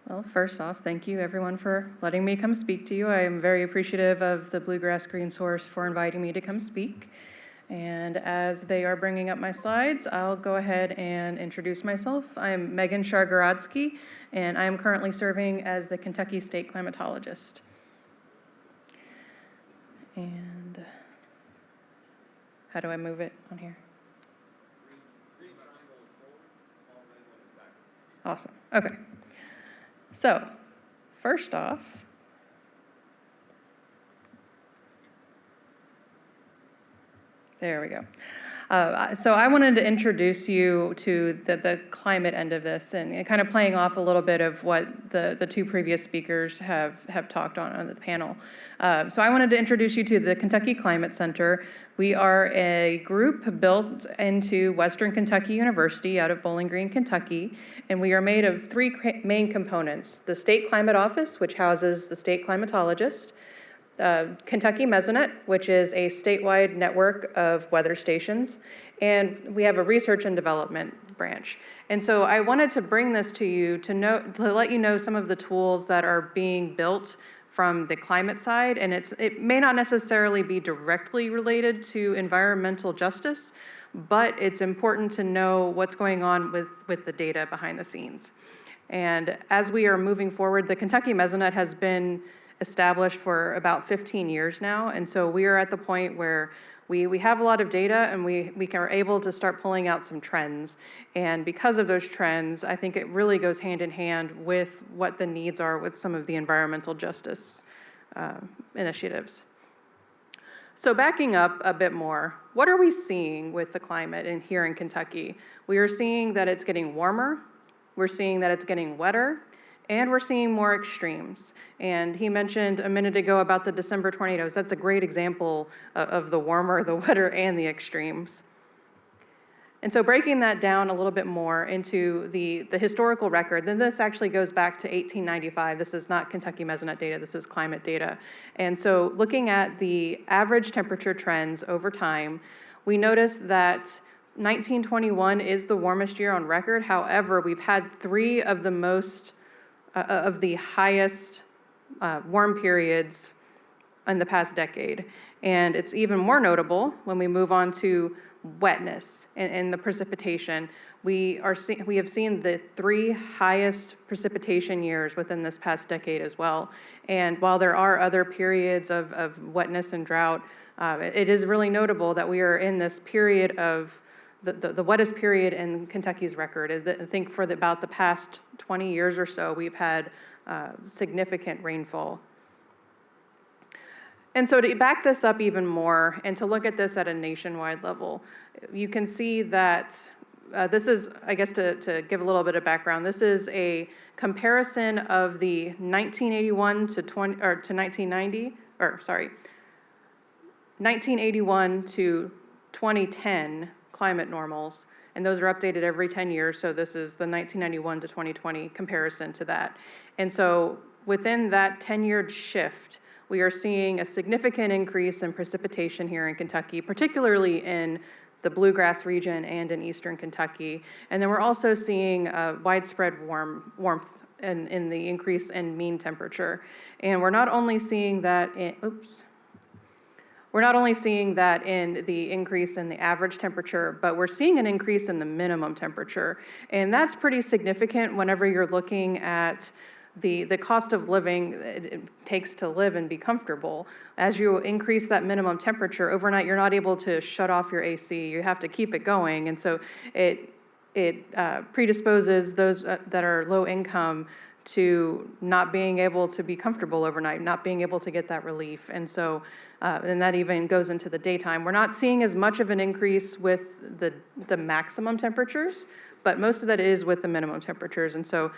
Well, first off, thank you everyone for letting me come speak to you. I am very appreciative of the Bluegrass Green Source for inviting me to come speak. And as they are bringing up my slides, I'll go ahead and introduce myself. I'm Megan Schargorodski, and I am currently serving as the Kentucky State Climatologist. And how do I move it on here? Awesome. Okay. So, first off, there we go. So I wanted to introduce you to the climate end of this, and kind of playing off a little bit of what the two previous speakers have talked on the panel. So I wanted to introduce you to the Kentucky Climate Center. We are a group built into Western Kentucky University out of Bowling Green, Kentucky, and we are made of three main components: the State Climate Office, which houses the State Climatologist; Kentucky Mesonet, which is a statewide network of weather stations, and we have a research and development branch. And so I wanted to bring this to you to let you know some of the tools that are being built from the climate side, and it may not necessarily be directly related to environmental justice, but it's important to know what's going on with the data behind the scenes. And as we are moving forward, the Kentucky Mesonet has been established for about 15 years now, and so we are at the point where we have a lot of data, and we are able to start pulling out some trends. And because of those trends, I think it really goes hand in hand with what the needs are with some of the environmental justice initiatives. So backing up a bit more, what are we seeing with the climate here in Kentucky? We are seeing that it's getting warmer, we're seeing that it's getting wetter, and we're seeing more extremes. And he mentioned a minute ago about the December tornadoes. That's a great example of the warmer, the wetter, and the extremes. And so breaking that down a little bit more into the historical record, then this actually goes back to 1895. This is not Kentucky Mesonet data, this is climate data. And so looking at the average temperature trends over time, we notice that 1921 is the warmest year on record. However, we've had three of the highest warm periods in the past decade. And it's even more notable when we move on to wetness and the precipitation. We have seen the three highest precipitation years within this past decade as well. And while there are other periods of wetness and drought, it is really notable that we are in this period of the wettest period in Kentucky's record. I think for about the past 20 years or so, we've had significant rainfall. And so to back this up even more and to look at this at a nationwide level, you can see that this is, I guess to give a little bit of background, this is a comparison of the 1981 to 1981 to 2010 climate normals, and those are updated every 10 years, so this is the 1991 to 2020 comparison to that. And so within that 10-year shift, we are seeing a significant increase in precipitation here in Kentucky, particularly in the Bluegrass region and in eastern Kentucky. And then we're also seeing widespread warmth in the increase in mean temperature. And we're not only seeing that we're not only seeing that in the increase in the average temperature, but we're seeing an increase in the minimum temperature. And that's pretty significant whenever you're looking at the cost of living it takes to live and be comfortable. As you increase that minimum temperature overnight, you're not able to shut off your AC. You have to keep it going. And so it predisposes those that are low income to not being able to be comfortable overnight, not being able to get that relief. And so, and that even goes into the daytime. We're not seeing as much of an increase with the maximum temperatures, but most of that is with the minimum temperatures. And so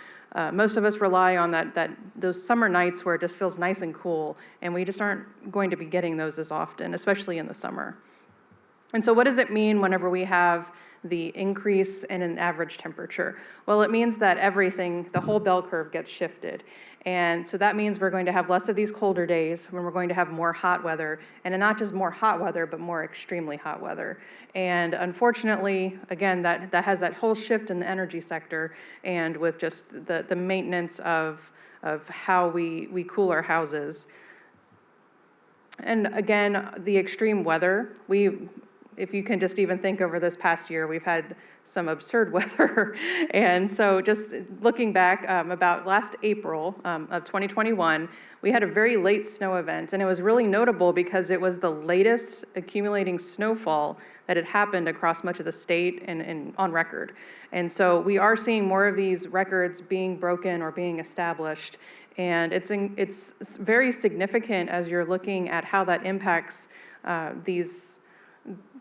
most of us rely on those summer nights where it just feels nice and cool, and we just aren't going to be getting those as often, especially in the summer. And so what does it mean whenever we have the increase in an average temperature? Well, it means that the whole bell curve gets shifted. And so that means we're going to have less of these colder days when we're going to have more hot weather, and not just more hot weather, but more extremely hot weather. And unfortunately, again, that has that whole shift in the energy sector and with just the maintenance of how we cool our houses. And again, the extreme weather, if you can just even think over this past year, we've had some absurd weather. And so just looking back, about last April of 2021, we had a very late snow event, and it was really notable because it was the latest accumulating snowfall that had happened across much of the state and on record. And so we are seeing more of these records being broken or being established. And it's very significant as you're looking at how that impacts these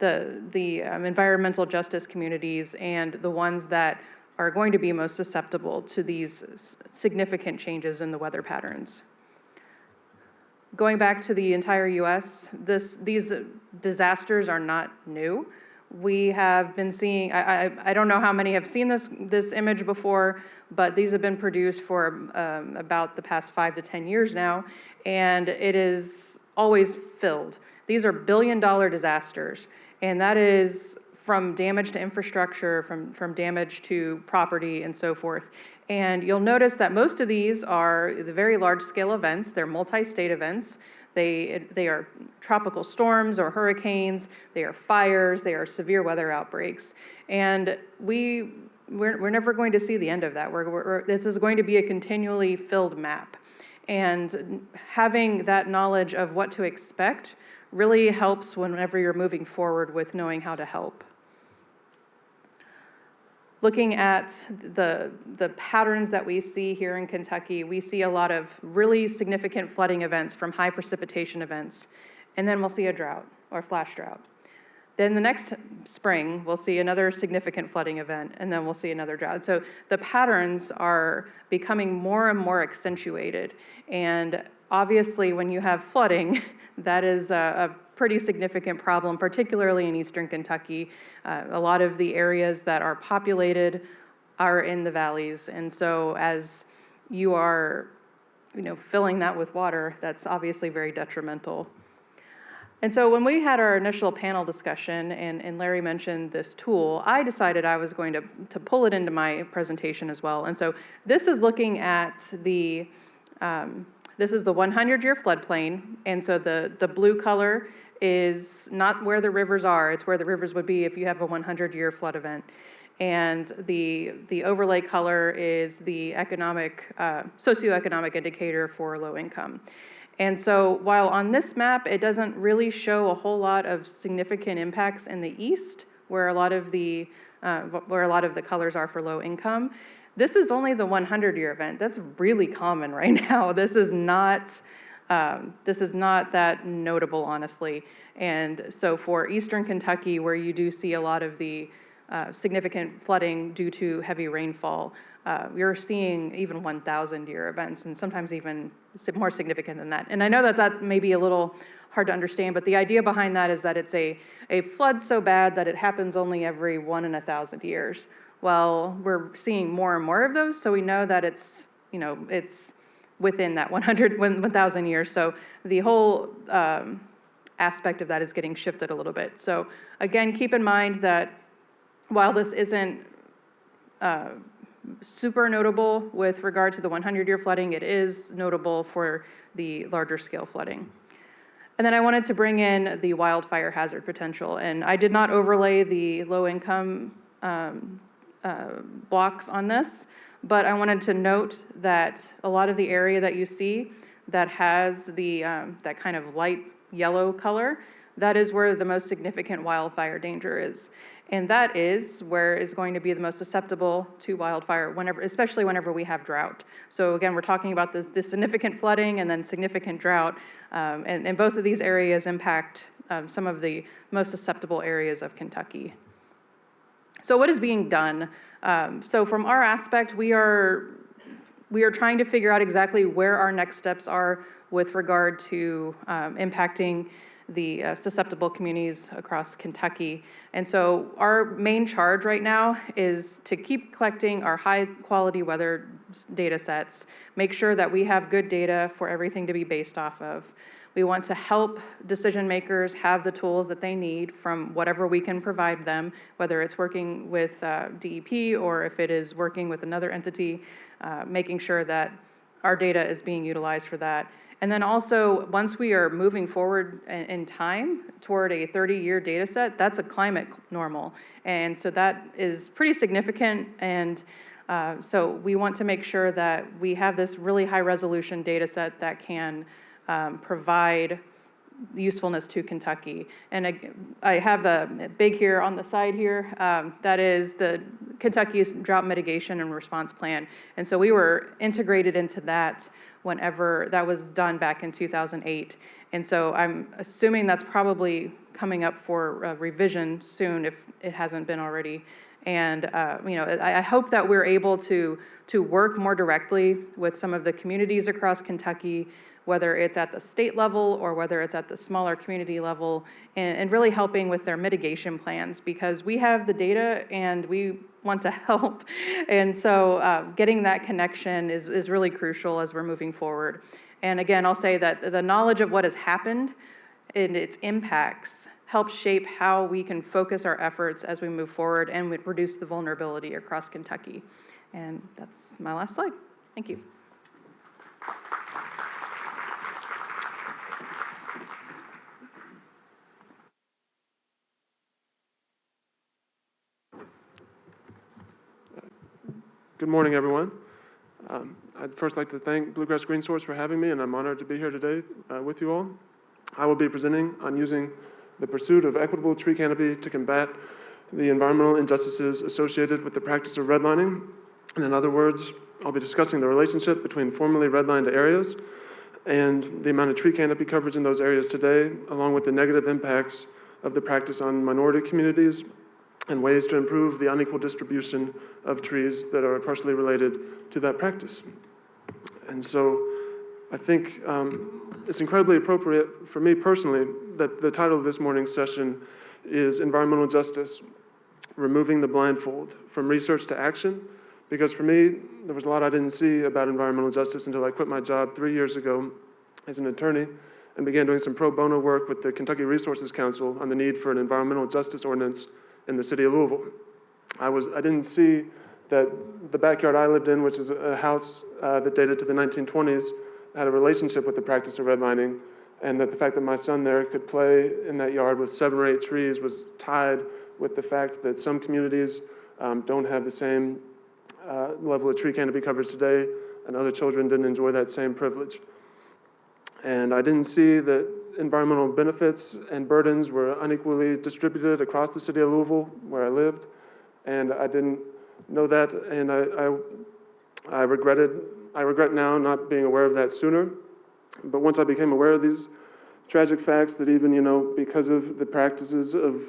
environmental justice communities and the ones that are going to be most susceptible to these significant changes in the weather patterns. Going back to the entire US, these disasters are not new. We have been seeing, I don't know how many have seen this image before, but these have been produced for about the past 5 to 10 years now, and it is always filled. These are billion-dollar disasters, and that is from damage to infrastructure, from damage to property and so forth. And you'll notice that most of these are the very large-scale events. They're multi-state events. They are tropical storms or hurricanes. They are fires. They are severe weather outbreaks. And we're never going to see the end of that. This is going to be a continually filled map. And having that knowledge of what to expect really helps whenever you're moving forward with knowing how to help. Looking at the patterns that we see here in Kentucky, we see a lot of really significant flooding events from high precipitation events. And then we'll see a drought or flash drought. Then the next spring, we'll see another significant flooding event, and then we'll see another drought. So the patterns are becoming more and more accentuated. And obviously, when you have flooding, that is a pretty significant problem, particularly in eastern Kentucky. A lot of the areas that are populated are in the valleys. And so as you are filling that with water, that's obviously very detrimental. And so when we had our initial panel discussion, and Larry mentioned this tool, I decided I was going to pull it into my presentation as well. And so this is looking at this is the 100-year floodplain. And so the blue color is not where the rivers are, it's where the rivers would be if you have a 100-year flood event. And the overlay color is the socioeconomic indicator for low income. And so while on this map, it doesn't really show a whole lot of significant impacts in the east, where a lot of the colors are for low income, this is only the 100-year event. That's really common right now. This is not that notable, honestly. And so for eastern Kentucky, where you do see a lot of the significant flooding due to heavy rainfall, we're seeing even 1,000-year events, and sometimes even more significant than that. And I know that that's maybe a little hard to understand, but the idea behind that is that it's a flood so bad that it happens only every 1 in 1,000 years. Well, we're seeing more and more of those, so we know that it's within that 1,000 years. So the whole aspect of that is getting shifted a little bit. So again, keep in mind that while this isn't super notable with regard to the 100-year flooding, it is notable for the larger scale flooding. And then I wanted to bring in the wildfire hazard potential. And I did not overlay the low income blocks on this, but I wanted to note that a lot of the area that you see that has the that kind of light yellow color, that is where the most significant wildfire danger is. And that is where is going to be the most susceptible to wildfire, especially whenever we have drought. So again, we're talking about the significant flooding and then significant drought, and both of these areas impact some of the most susceptible areas of Kentucky. So what is being done? So from our aspect, we are trying to figure out exactly where our next steps are with regard to impacting the susceptible communities across Kentucky. And so our main charge right now is to keep collecting our high quality weather data sets, make sure that we have good data for everything to be based off of. We want to help decision makers have the tools that they need from whatever we can provide them, whether it's working with DEP or if it is working with another entity, making sure that our data is being utilized for that. And then also, once we are moving forward in time toward a 30-year data set, that's a climate normal. And so that is pretty significant. And so we want to make sure that we have this really high resolution data set that can provide usefulness to Kentucky. And I have a big here on the side here, that is the Kentucky's Drought Mitigation and Response Plan. And so we were integrated into that whenever that was done back in 2008. And so I'm assuming that's probably coming up for revision soon if it hasn't been already. And I hope that we're able to work more directly with some of the communities across Kentucky, whether it's at the state level or whether it's at the smaller community level, and really helping with their mitigation plans, because we have the data and we want to help. And so getting that connection is really crucial as we're moving forward. And again, I'll say that the knowledge of what has happened and its impacts help shape how we can focus our efforts as we move forward and reduce the vulnerability across Kentucky. And that's my last slide. Thank you.
Good morning, everyone. I'd first like to thank Bluegrass Green Source for having me, and I'm honored to be here today with you all. I will be presenting on using the pursuit of equitable tree canopy to combat the environmental injustices associated with the practice of redlining. And in other words, I'll be discussing the relationship between formerly redlined areas and the amount of tree canopy coverage in those areas today, along with the negative impacts of the practice on minority communities and ways to improve the unequal distribution of trees that are partially related to that practice. And so I think it's incredibly appropriate for me personally that the title of this morning's session is Environmental Justice, Removing the Blindfold from Research to Action, because for me, there was a lot I didn't see about environmental justice until I quit my job 3 years ago as an attorney and began doing some pro bono work with the Kentucky Resources Council on the need for an environmental justice ordinance in the city of Louisville. I didn't see that the backyard I lived in, which is a house that dated to the 1920s, had a relationship with the practice of redlining, and that the fact that my son there could play in that yard with 7 or 8 trees was tied with the fact that some communities don't have the same level of tree canopy coverage today, and other children didn't enjoy that same privilege. And I didn't see that environmental benefits and burdens were unequally distributed across the city of Louisville, where I lived, and I didn't know that, and I regret now not being aware of that sooner. But once I became aware of these tragic facts, that even, because of the practices of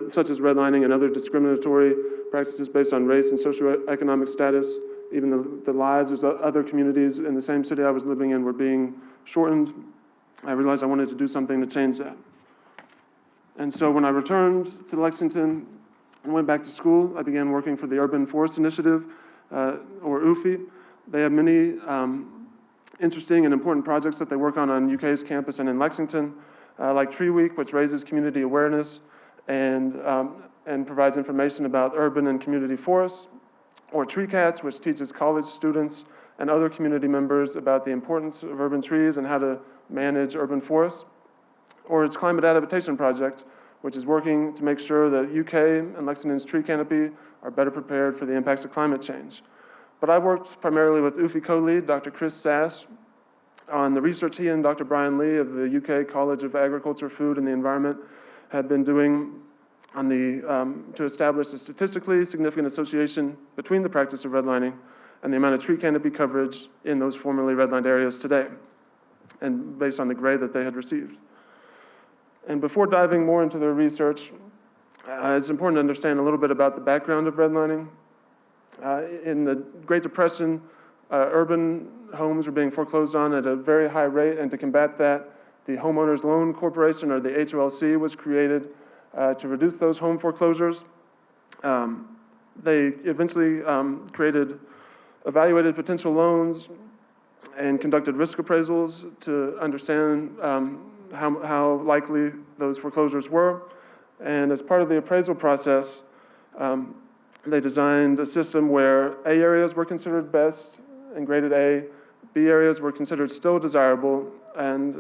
such as redlining and other discriminatory practices based on race and socioeconomic status, even the lives of other communities in the same city I was living in were being shortened, I realized I wanted to do something to change that. And so when I returned to Lexington and went back to school, I began working for the Urban Forest Initiative, or UFI. They have many interesting and important projects that they work on UK's campus and in Lexington, like Tree Week, which raises community awareness and provides information about urban and community forests, or Tree Cats, which teaches college students and other community members about the importance of urban trees and how to manage urban forests, or its Climate Adaptation Project, which is working to make sure that UK and Lexington's tree canopy are better prepared for the impacts of climate change. But I worked primarily with UFI co-lead, Dr. Chris Sass, on the research he and Dr. Brian Lee of the UK College of Agriculture, Food and the Environment had been doing on to establish a statistically significant association between the practice of redlining and the amount of tree canopy coverage in those formerly redlined areas today, and based on the grade that they had received. And before diving more into their research, it's important to understand a little bit about the background of redlining. In the Great Depression, urban homes were being foreclosed on at a very high rate, and to combat that, the Homeowners Loan Corporation, or the HOLC, was created to reduce those home foreclosures. They eventually evaluated potential loans and conducted risk appraisals to understand how likely those foreclosures were. And as part of the appraisal process, they designed a system where A areas were considered best and graded A, B areas were considered still desirable and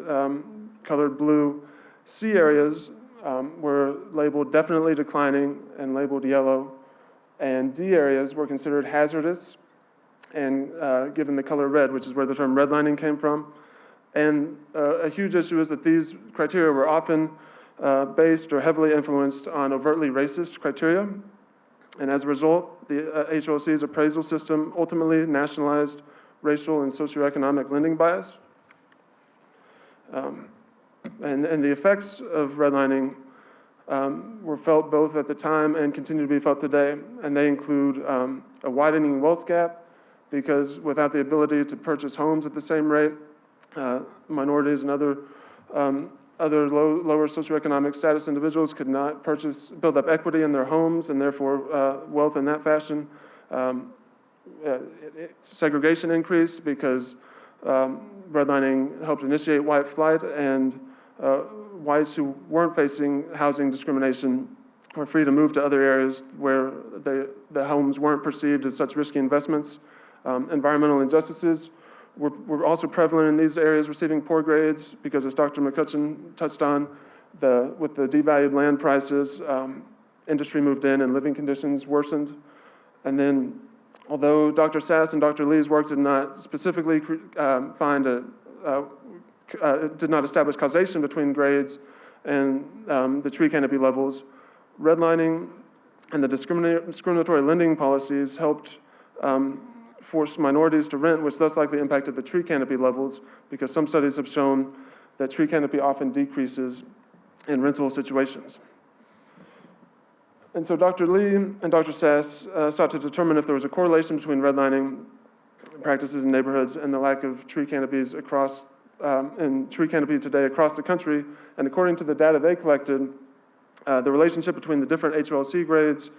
colored blue, C areas were labeled definitely declining and labeled yellow, and D areas were considered hazardous and given the color red, which is where the term redlining came from. And a huge issue is that these criteria were often based or heavily influenced on overtly racist criteria. And as a result, the HOLC's appraisal system ultimately nationalized racial and socioeconomic lending bias. And the effects of redlining were felt both at the time and continue to be felt today. And they include a widening wealth gap, because without the ability to purchase homes at the same rate, minorities and other lower socioeconomic status individuals could not build up equity in their homes, and therefore wealth in that fashion. Segregation increased because redlining helped initiate white flight, and whites who weren't facing housing discrimination were free to move to other areas where the homes weren't perceived as such risky investments. Environmental injustices were also prevalent in these areas receiving poor grades, because, as Dr. Mccutcheon touched on, with the devalued land prices, industry moved in and living conditions worsened. And then, although Dr. Sass and Dr. Lee's work did not specifically did not establish causation between grades and the tree canopy levels, redlining and the discriminatory lending policies helped force minorities to rent, which thus likely impacted the tree canopy levels, because some studies have shown that tree canopy often decreases in rental situations. And so Dr. Lee and Dr. Sass sought to determine if there was a correlation between redlining practices in neighborhoods and the lack of tree canopies in tree canopy today across the country. And according to the data they collected, the relationship between the different HLC grades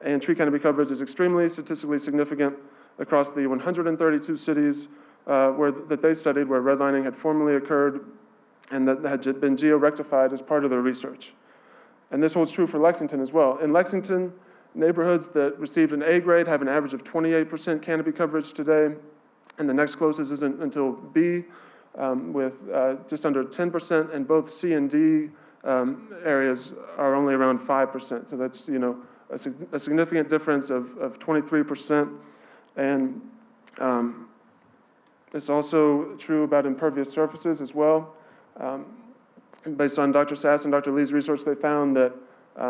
and tree canopy coverage is extremely statistically significant across the 132 cities that they studied where redlining had formerly occurred and that had been geo-rectified as part of their research. And this holds true for Lexington as well. In Lexington, neighborhoods that received an A grade have an average of 28% canopy coverage today, and the next closest isn't until B, with just under 10%, and both C and D areas are only around 5%. So that's, a significant difference of 23%. And it's also true about impervious surfaces as well. Based on Dr. Sass and Dr. Lee's research, they found that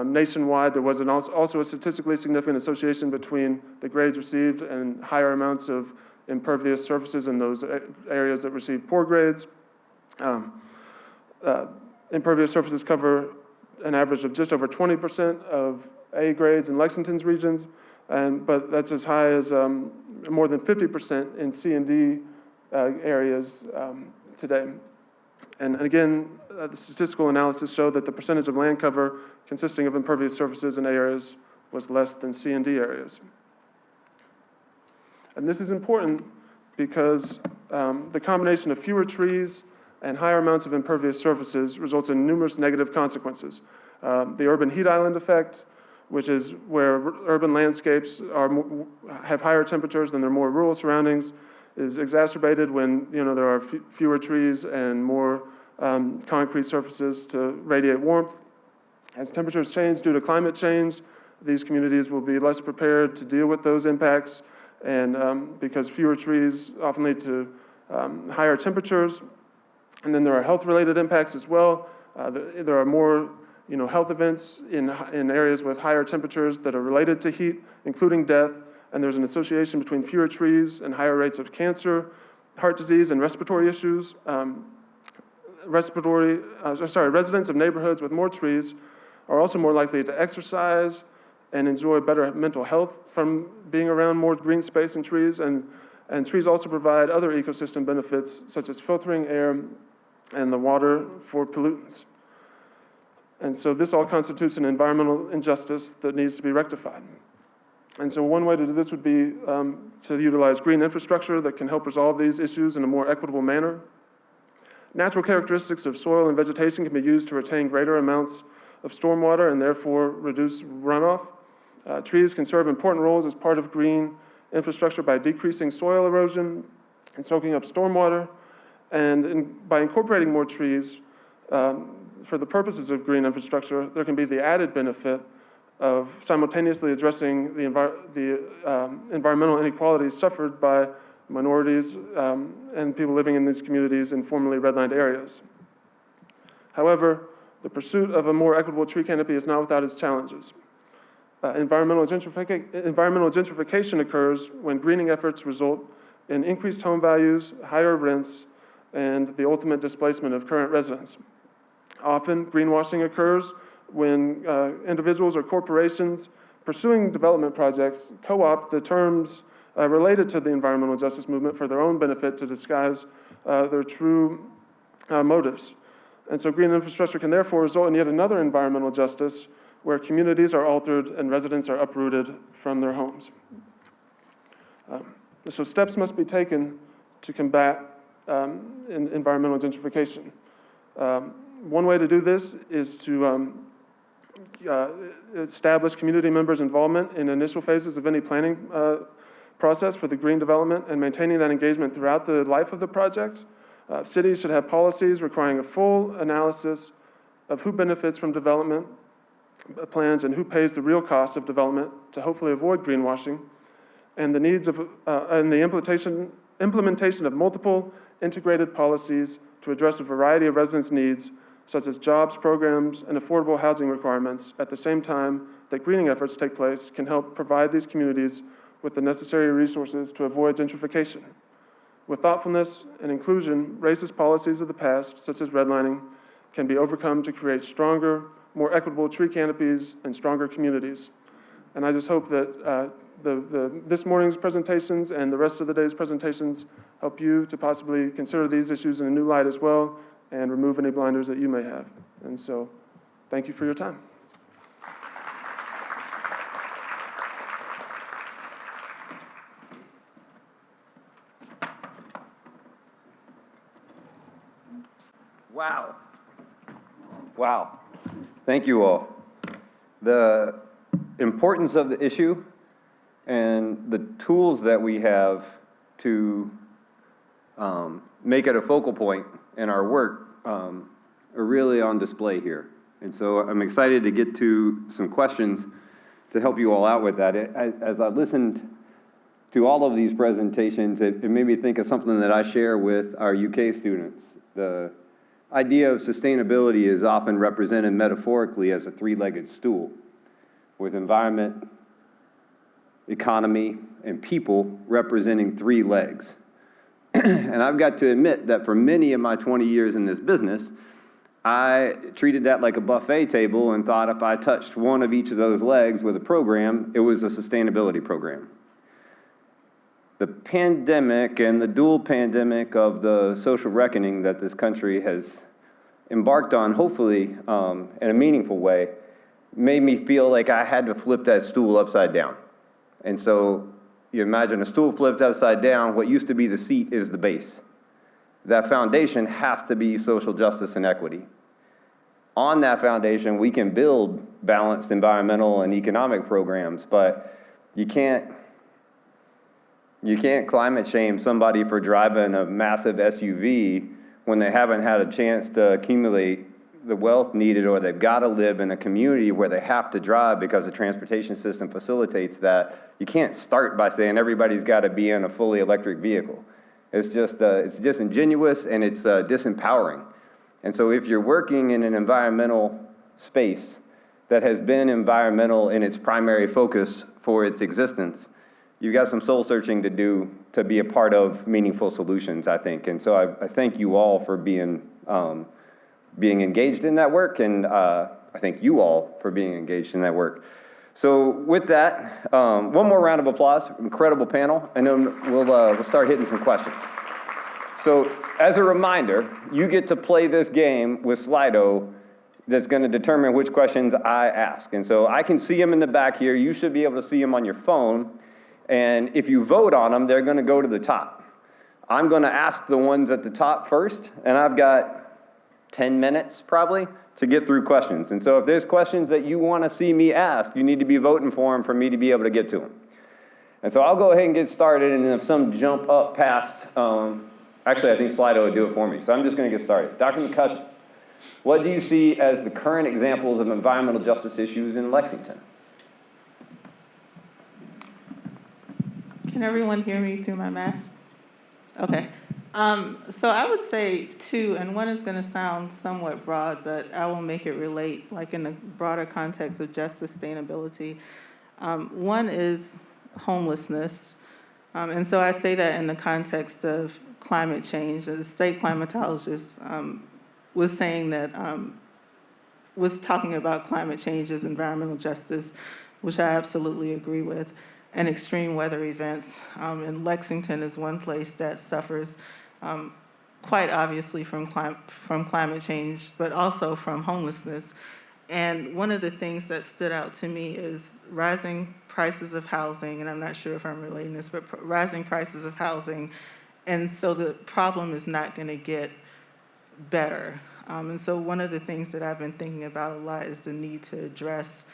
nationwide there was also a statistically significant association between the grades received and higher amounts of impervious surfaces in those areas that received poor grades. Impervious surfaces cover an average of just over 20% of A grades in Lexington's regions, but that's as high as more than 50% in C and D areas today. And again, the statistical analysis showed that the percentage of land cover consisting of impervious surfaces in A areas was less than C and D areas. And this is important because the combination of fewer trees and higher amounts of impervious surfaces results in numerous negative consequences. The urban heat island effect, which is where urban landscapes have higher temperatures than their more rural surroundings, is exacerbated when there are fewer trees and more concrete surfaces to radiate warmth. As temperatures change due to climate change, these communities will be less prepared to deal with those impacts, and because fewer trees often lead to higher temperatures. And then there are health-related impacts as well. There are more health events in areas with higher temperatures that are related to heat, including death. And there's an association between fewer trees and higher rates of cancer, heart disease, and respiratory issues. Residents of neighborhoods with more trees are also more likely to exercise and enjoy better mental health from being around more green space and trees. And trees also provide other ecosystem benefits, such as filtering air and the water for pollutants. And so this all constitutes an environmental injustice that needs to be rectified. And so one way to do this would be to utilize green infrastructure that can help resolve these issues in a more equitable manner. Natural characteristics of soil and vegetation can be used to retain greater amounts of stormwater and therefore reduce runoff. Trees can serve important roles as part of green infrastructure by decreasing soil erosion and soaking up stormwater. And by incorporating more trees for the purposes of green infrastructure, there can be the added benefit of simultaneously addressing the environmental inequalities suffered by minorities and people living in these communities in formerly redlined areas. However, the pursuit of a more equitable tree canopy is not without its challenges. Environmental gentrification occurs when greening efforts result in increased home values, higher rents, and the ultimate displacement of current residents. Often, greenwashing occurs when individuals or corporations pursuing development projects co-opt the terms related to the environmental justice movement for their own benefit to disguise their true motives. And so green infrastructure can therefore result in yet another environmental justice where communities are altered and residents are uprooted from their homes. So steps must be taken to combat environmental gentrification. One way to do this is to establish community members' involvement in initial phases of any planning process for the green development and maintaining that engagement throughout the life of the project. Cities should have policies requiring a full analysis of who benefits from development plans and who pays the real cost of development to hopefully avoid greenwashing, and the needs of and the implementation of multiple integrated policies to address a variety of residents' needs, such as jobs programs and affordable housing requirements, at the same time that greening efforts take place, can help provide these communities with the necessary resources to avoid gentrification. With thoughtfulness and inclusion, racist policies of the past, such as redlining, can be overcome to create stronger, more equitable tree canopies and stronger communities. And I just hope that this morning's presentations and the rest of the day's presentations help you to possibly consider these issues in a new light as well and remove any blinders that you may have. And so, thank you for your time.
Wow. Wow. Thank you all. The importance of the issue and the tools that we have to make it a focal point in our work are really on display here. And so I'm excited to get to some questions to help you all out with that. As I listened to all of these presentations, it made me think of something that I share with our UK students. The idea of sustainability is often represented metaphorically as a three-legged stool, with environment, economy, and people representing three legs. And I've got to admit that for many of my 20 years in this business, I treated that like a buffet table and thought if I touched one of each of those legs with a program, it was a sustainability program. The pandemic and the dual pandemic of the social reckoning that this country has embarked on, hopefully in a meaningful way, made me feel like I had to flip that stool upside down. And so you imagine a stool flipped upside down, what used to be the seat is the base. That foundation has to be social justice and equity. On that foundation, we can build balanced environmental and economic programs, but you can't climate shame somebody for driving a massive SUV when they haven't had a chance to accumulate the wealth needed, or they've got to live in a community where they have to drive because the transportation system facilitates that. You can't start by saying everybody's got to be in a fully electric vehicle. It's just it's disingenuous and it's disempowering. And so if you're working in an environmental space that has been environmental in its primary focus for its existence, you've got some soul searching to do to be a part of meaningful solutions, I think. And so I thank you all for being engaged in that work, and I thank you all for being engaged in that work. So with that, one more round of applause, incredible panel, and then we'll start hitting some questions. So as a reminder, you get to play this game with Slido that's going to determine which questions I ask. And so I can see them in the back here. You should be able to see them on your phone. And if you vote on them, they're going to go to the top. I'm going to ask the ones at the top first, and I've got 10 minutes probably to get through questions. And so if there's questions that you want to see me ask, you need to be voting for them for me to be able to get to them. And so I'll go ahead and get started, and if some jump up past, actually I think Slido would do it for me. So I'm just going to get started. Dr. Mccutcheon, what do you see as the current examples of environmental justice issues in Lexington?
Can everyone hear me through my mask? Okay. So I would say two, and one is going to sound somewhat broad, but I will make it relate, like in the broader context of just sustainability. One is homelessness. And so I say that in the context of climate change. The state climatologist was saying that was talking about climate change as environmental justice, which I absolutely agree with, and extreme weather events. And Lexington is one place that suffers quite obviously from climate change, but also from homelessness. And one of the things that stood out to me is rising prices of housing, and I'm not sure if I'm relating this, but rising prices of housing. And so the problem is not going to get better. And so one of the things that I've been thinking about a lot is the need to address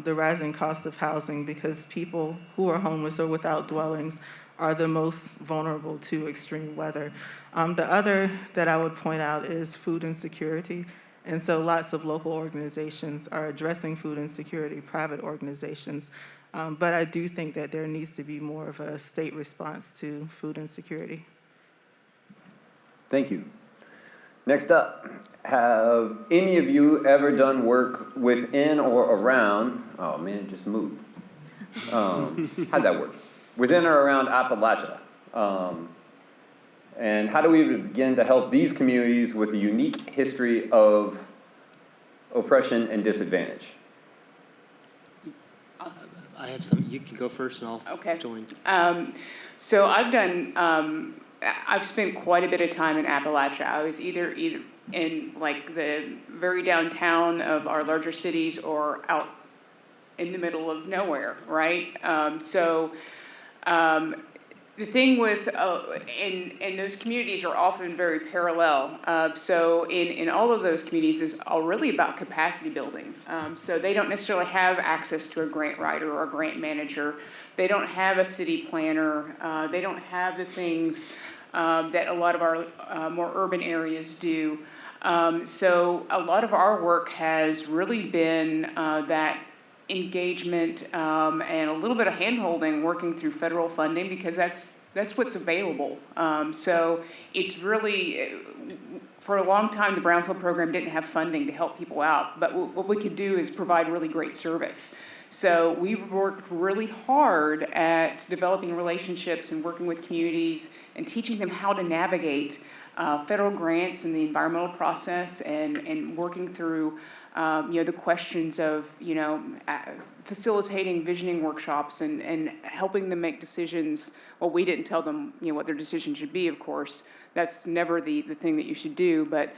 the rising cost of housing, because people who are homeless or without dwellings are the most vulnerable to extreme weather. The other that I would point out is food insecurity. And so lots of local organizations are addressing food insecurity, private organizations. But I do think that there needs to be more of a state response to food insecurity.
Thank you. Next up, have any of you ever done work within or around, oh man, it just moved. How'd that work? Within or around Appalachia? And how do we begin to help these communities with a unique history of oppression and disadvantage?
I have some. You can go first, and I'll join.
So I've spent quite a bit of time in Appalachia. I was either in like the very downtown of our larger cities or out in the middle of nowhere, right? The thing with, and those communities are often very parallel. So in all of those communities is all really about capacity building. So they don't necessarily have access to a grant writer or a grant manager. They don't have a city planner. They don't have the things that a lot of our more urban areas do. So a lot of our work has really been that engagement and a little bit of hand-holding working through federal funding, because that's what's available. So it's really, for a long time, the Brownfield program didn't have funding to help people out, but what we could do is provide really great service. So we've worked really hard at developing relationships and working with communities and teaching them how to navigate federal grants and the environmental process, and working through the questions of, facilitating visioning workshops and helping them make decisions. Well, we didn't tell them, what their decision should be, of course. That's never the thing that you should do. But,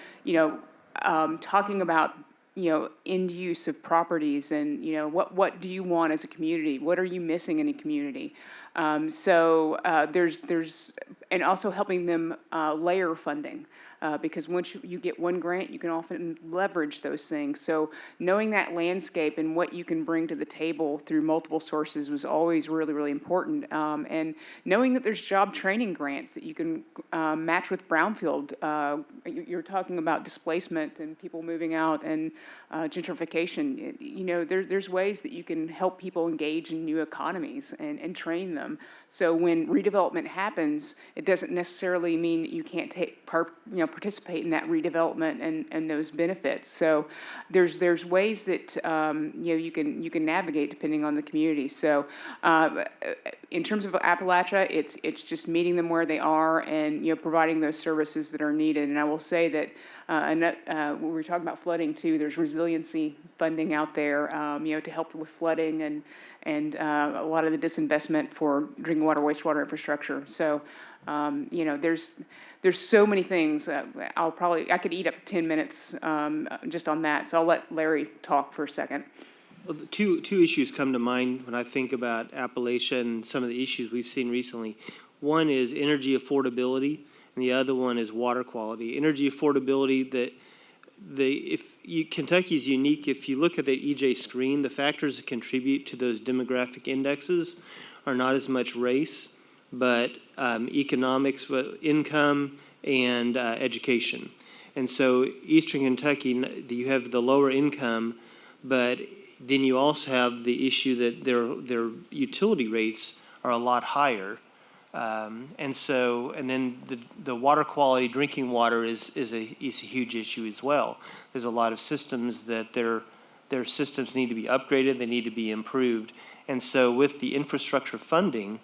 talking about, end use of properties and, what do you want as a community? What are you missing in a community? There's and also helping them layer funding. Because once you get one grant, you can often leverage those things. So knowing that landscape and what you can bring to the table through multiple sources was always really, really important. And knowing that there's job training grants that you can match with Brownfield. You're talking about displacement and people moving out and gentrification. There's ways that you can help people engage in new economies and train them. So when redevelopment happens, it doesn't necessarily mean that you can't participate in that redevelopment and those benefits. So there's ways that you can navigate depending on the community. So in terms of Appalachia, it's just meeting them where they are and providing those services that are needed. And I will say that when we were talking about flooding too, there's resiliency funding out there to help with flooding and a lot of the disinvestment for drinking water, wastewater infrastructure. So there's so many things. I could eat up 10 minutes just on that. So I'll let Larry talk for a second.
Well, two issues come to mind when I think about Appalachia and some of the issues we've seen recently. One is energy affordability, and the other one is water quality. Energy affordability, Kentucky is unique. If you look at the EJ screen, the factors that contribute to those demographic indexes are not as much race, but economics, income, and education. And so Eastern Kentucky, you have the lower income, but then you also have the issue that their utility rates are a lot higher. And then the water quality, drinking water is a huge issue as well. There's a lot of systems that their systems need to be upgraded, they need to be improved. And so with the infrastructure funding,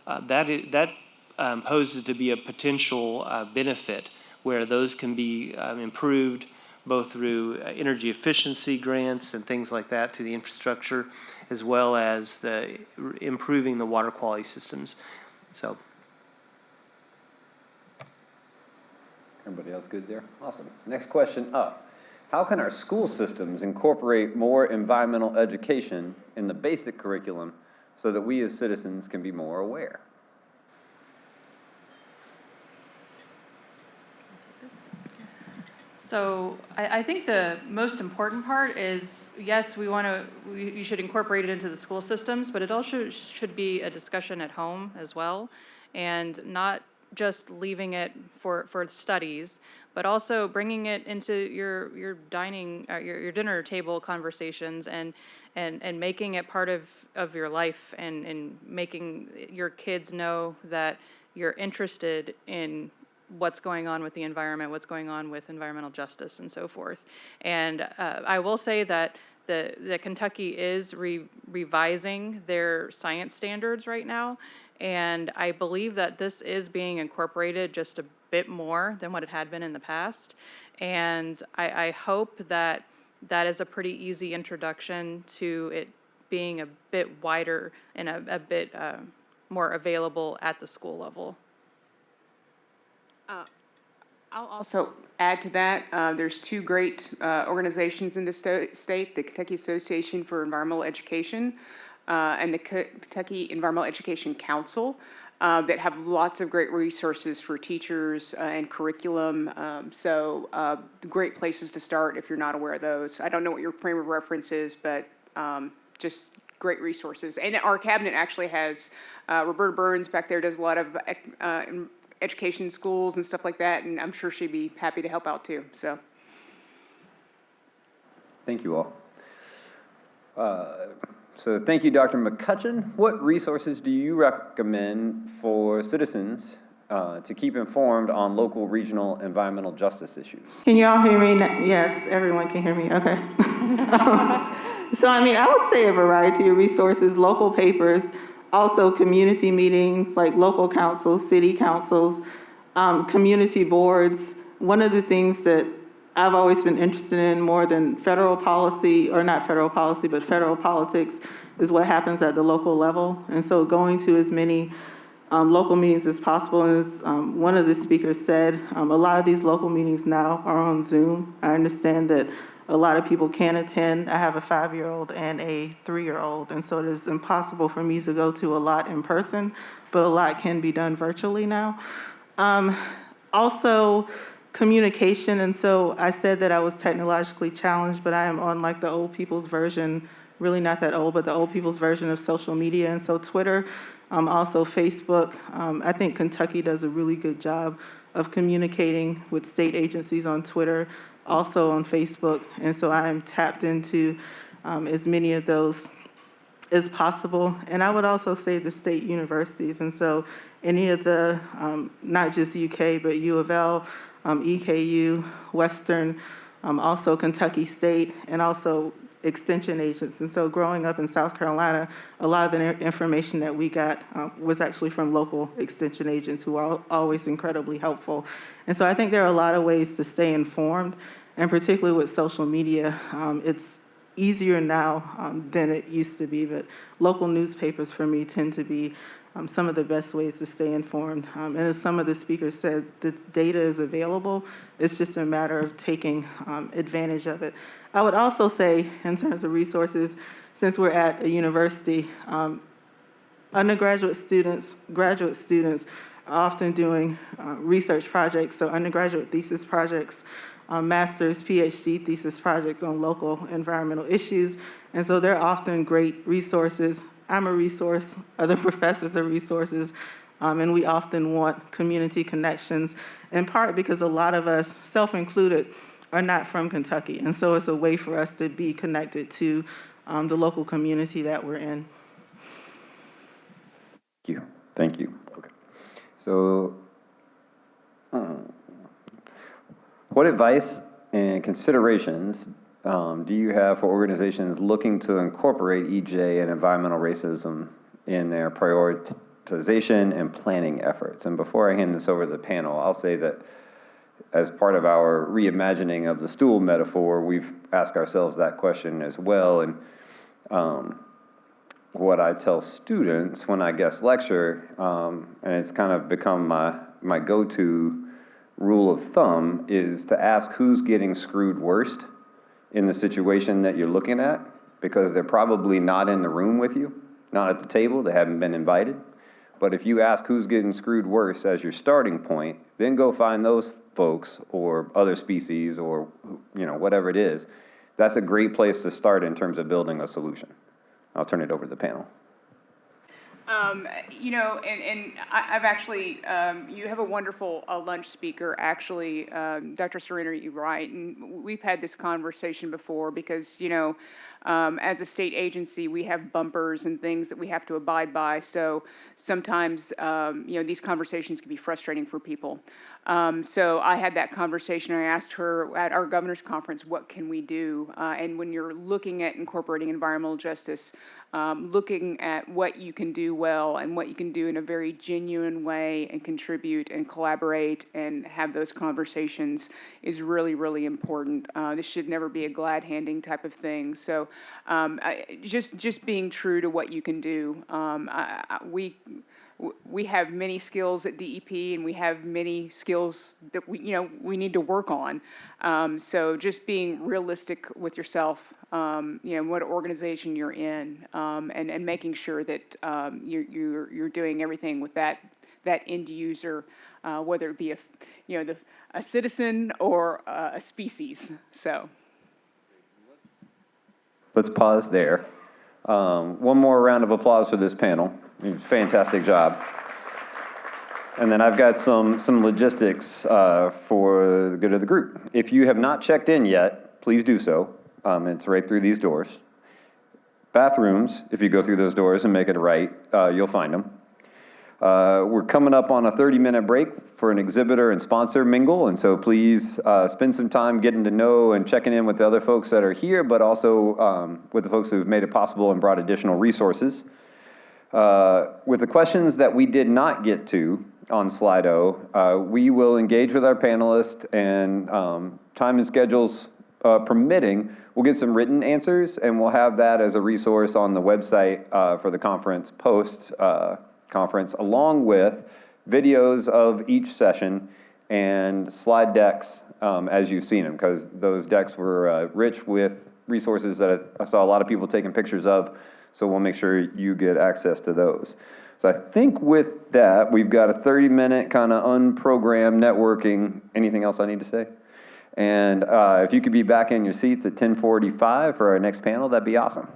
that poses to be a potential benefit where those can be improved both through energy efficiency grants and things like that through the infrastructure, as well as improving the water quality systems. So.
Everybody else good there? Awesome. Next question up. How can our school systems incorporate more environmental education in the basic curriculum so that we as citizens can be more aware?
So I think the most important part is, yes, you should incorporate it into the school systems, but it also should be a discussion at home as well, and not just leaving it for studies, but also bringing it into your dining, your dinner table conversations, and making it part of your life, and making your kids know that you're interested in what's going on with the environment, what's going on with environmental justice, and so forth. And I will say that the Kentucky is revising their science standards right now, and I believe that this is being incorporated just a bit more than what it had been in the past. And I hope that that is a pretty easy introduction to it being a bit wider and a bit more available at the school level.
I'll also add to that, there's two great organizations in the state, the Kentucky Association for Environmental Education and the Kentucky Environmental Education Council that have lots of great resources for teachers and curriculum. So great places to start if you're not aware of those. I don't know what your frame of reference is, but just great resources. And our cabinet actually has, Roberta Burns back there does a lot of education schools and stuff like that, and I'm sure she'd be happy to help out too. So,
thank you all. So thank you, Dr. Mccutcheon. What resources do you recommend for citizens to keep informed on local, regional environmental justice issues?
Can you all hear me? Yes, everyone can hear me. Okay. So, I would say a variety of resources, local papers, also community meetings like local councils, city councils, community boards. One of the things that I've always been interested in more than federal policy, or not federal policy, but federal politics, is what happens at the local level. And so going to as many local meetings as possible. And as one of the speakers said, a lot of these local meetings now are on Zoom. I understand that a lot of people can't attend. I have a 5-year-old and a 3-year-old, and so it is impossible for me to go to a lot in person, but a lot can be done virtually now. Also, communication, and so I said that I was technologically challenged, but I am on like the old people's version, really not that old, but the old people's version of social media, and so Twitter, also Facebook. I think Kentucky does a really good job of communicating with state agencies on Twitter, also on Facebook, and so I am tapped into as many of those as possible. And I would also say the state universities, and so any of the, not just UK, but U of L, EKU, Western, also Kentucky State, and also extension agents. And so growing up in South Carolina, a lot of the information that we got was actually from local extension agents who are always incredibly helpful. And so I think there are a lot of ways to stay informed, and particularly with social media, it's easier now than it used to be, but local newspapers for me tend to be some of the best ways to stay informed. And as some of the speakers said, the data is available. It's just a matter of taking advantage of it. I would also say, in terms of resources, since we're at a university, undergraduate students, graduate students are often doing research projects, so undergraduate thesis projects, master's, PhD thesis projects on local environmental issues, and so they're often great resources. I'm a resource, other professors are resources, and we often want community connections, in part because a lot of us, self-included, are not from Kentucky, and so it's a way for us to be connected to the local community that we're in.
Thank you. Okay. So, what advice and considerations do you have for organizations looking to incorporate EJ and environmental racism in their prioritization and planning efforts? And before I hand this over to the panel, I'll say that as part of our reimagining of the stool metaphor, we've asked ourselves that question as well. And what I tell students when I guest lecture, and it's kind of become my go-to rule of thumb, is to ask who's getting screwed worst in the situation that you're looking at, because they're probably not in the room with you, not at the table, they haven't been invited. But if you ask who's getting screwed worse as your starting point, then go find those folks or other species or whatever it is. That's a great place to start in terms of building a solution. I'll turn it over to the panel.
I've actually, you have a wonderful lunch speaker, actually, Dr. Serena, you're right, and we've had this conversation before because, as a state agency, we have bumpers and things that we have to abide by, so sometimes, these conversations can be frustrating for people. So I had that conversation. I asked her at our governor's conference, what can we do? And when you're looking at incorporating environmental justice, looking at what you can do well and what you can do in a very genuine way and contribute and collaborate and have those conversations is really, really important. This should never be a glad-handing type of thing. So just being true to what you can do. We have many skills at DEP, and we have many skills that we need to work on. So just being realistic with yourself, what organization you're in, and making sure that you're doing everything with that end user, whether it be a citizen or a species. So
Let's pause there. One more round of applause for this panel. Fantastic job. And then I've got some logistics for the good of the group. If you have not checked in yet, please do so. It's right through these doors. Bathrooms, if you go through those doors and make it right, you'll find them. We're coming up on a 30-minute break for an exhibitor and sponsor mingle, and so please spend some time getting to know and checking in with the other folks that are here, but also with the folks who've made it possible and brought additional resources. With the questions that we did not get to on Slido, we will engage with our panelists, and time and schedules permitting, we'll get some written answers, and we'll have that as a resource on the website for the conference post-conference, along with videos of each session and slide decks as you've seen them, because those decks were rich with resources that I saw a lot of people taking pictures of. So we'll make sure you get access to those. So I think with that, we've got a 30-minute kind of unprogrammed networking. Anything else I need to say? And if you could be back in your seats at 10:45 for our next panel, that'd be awesome.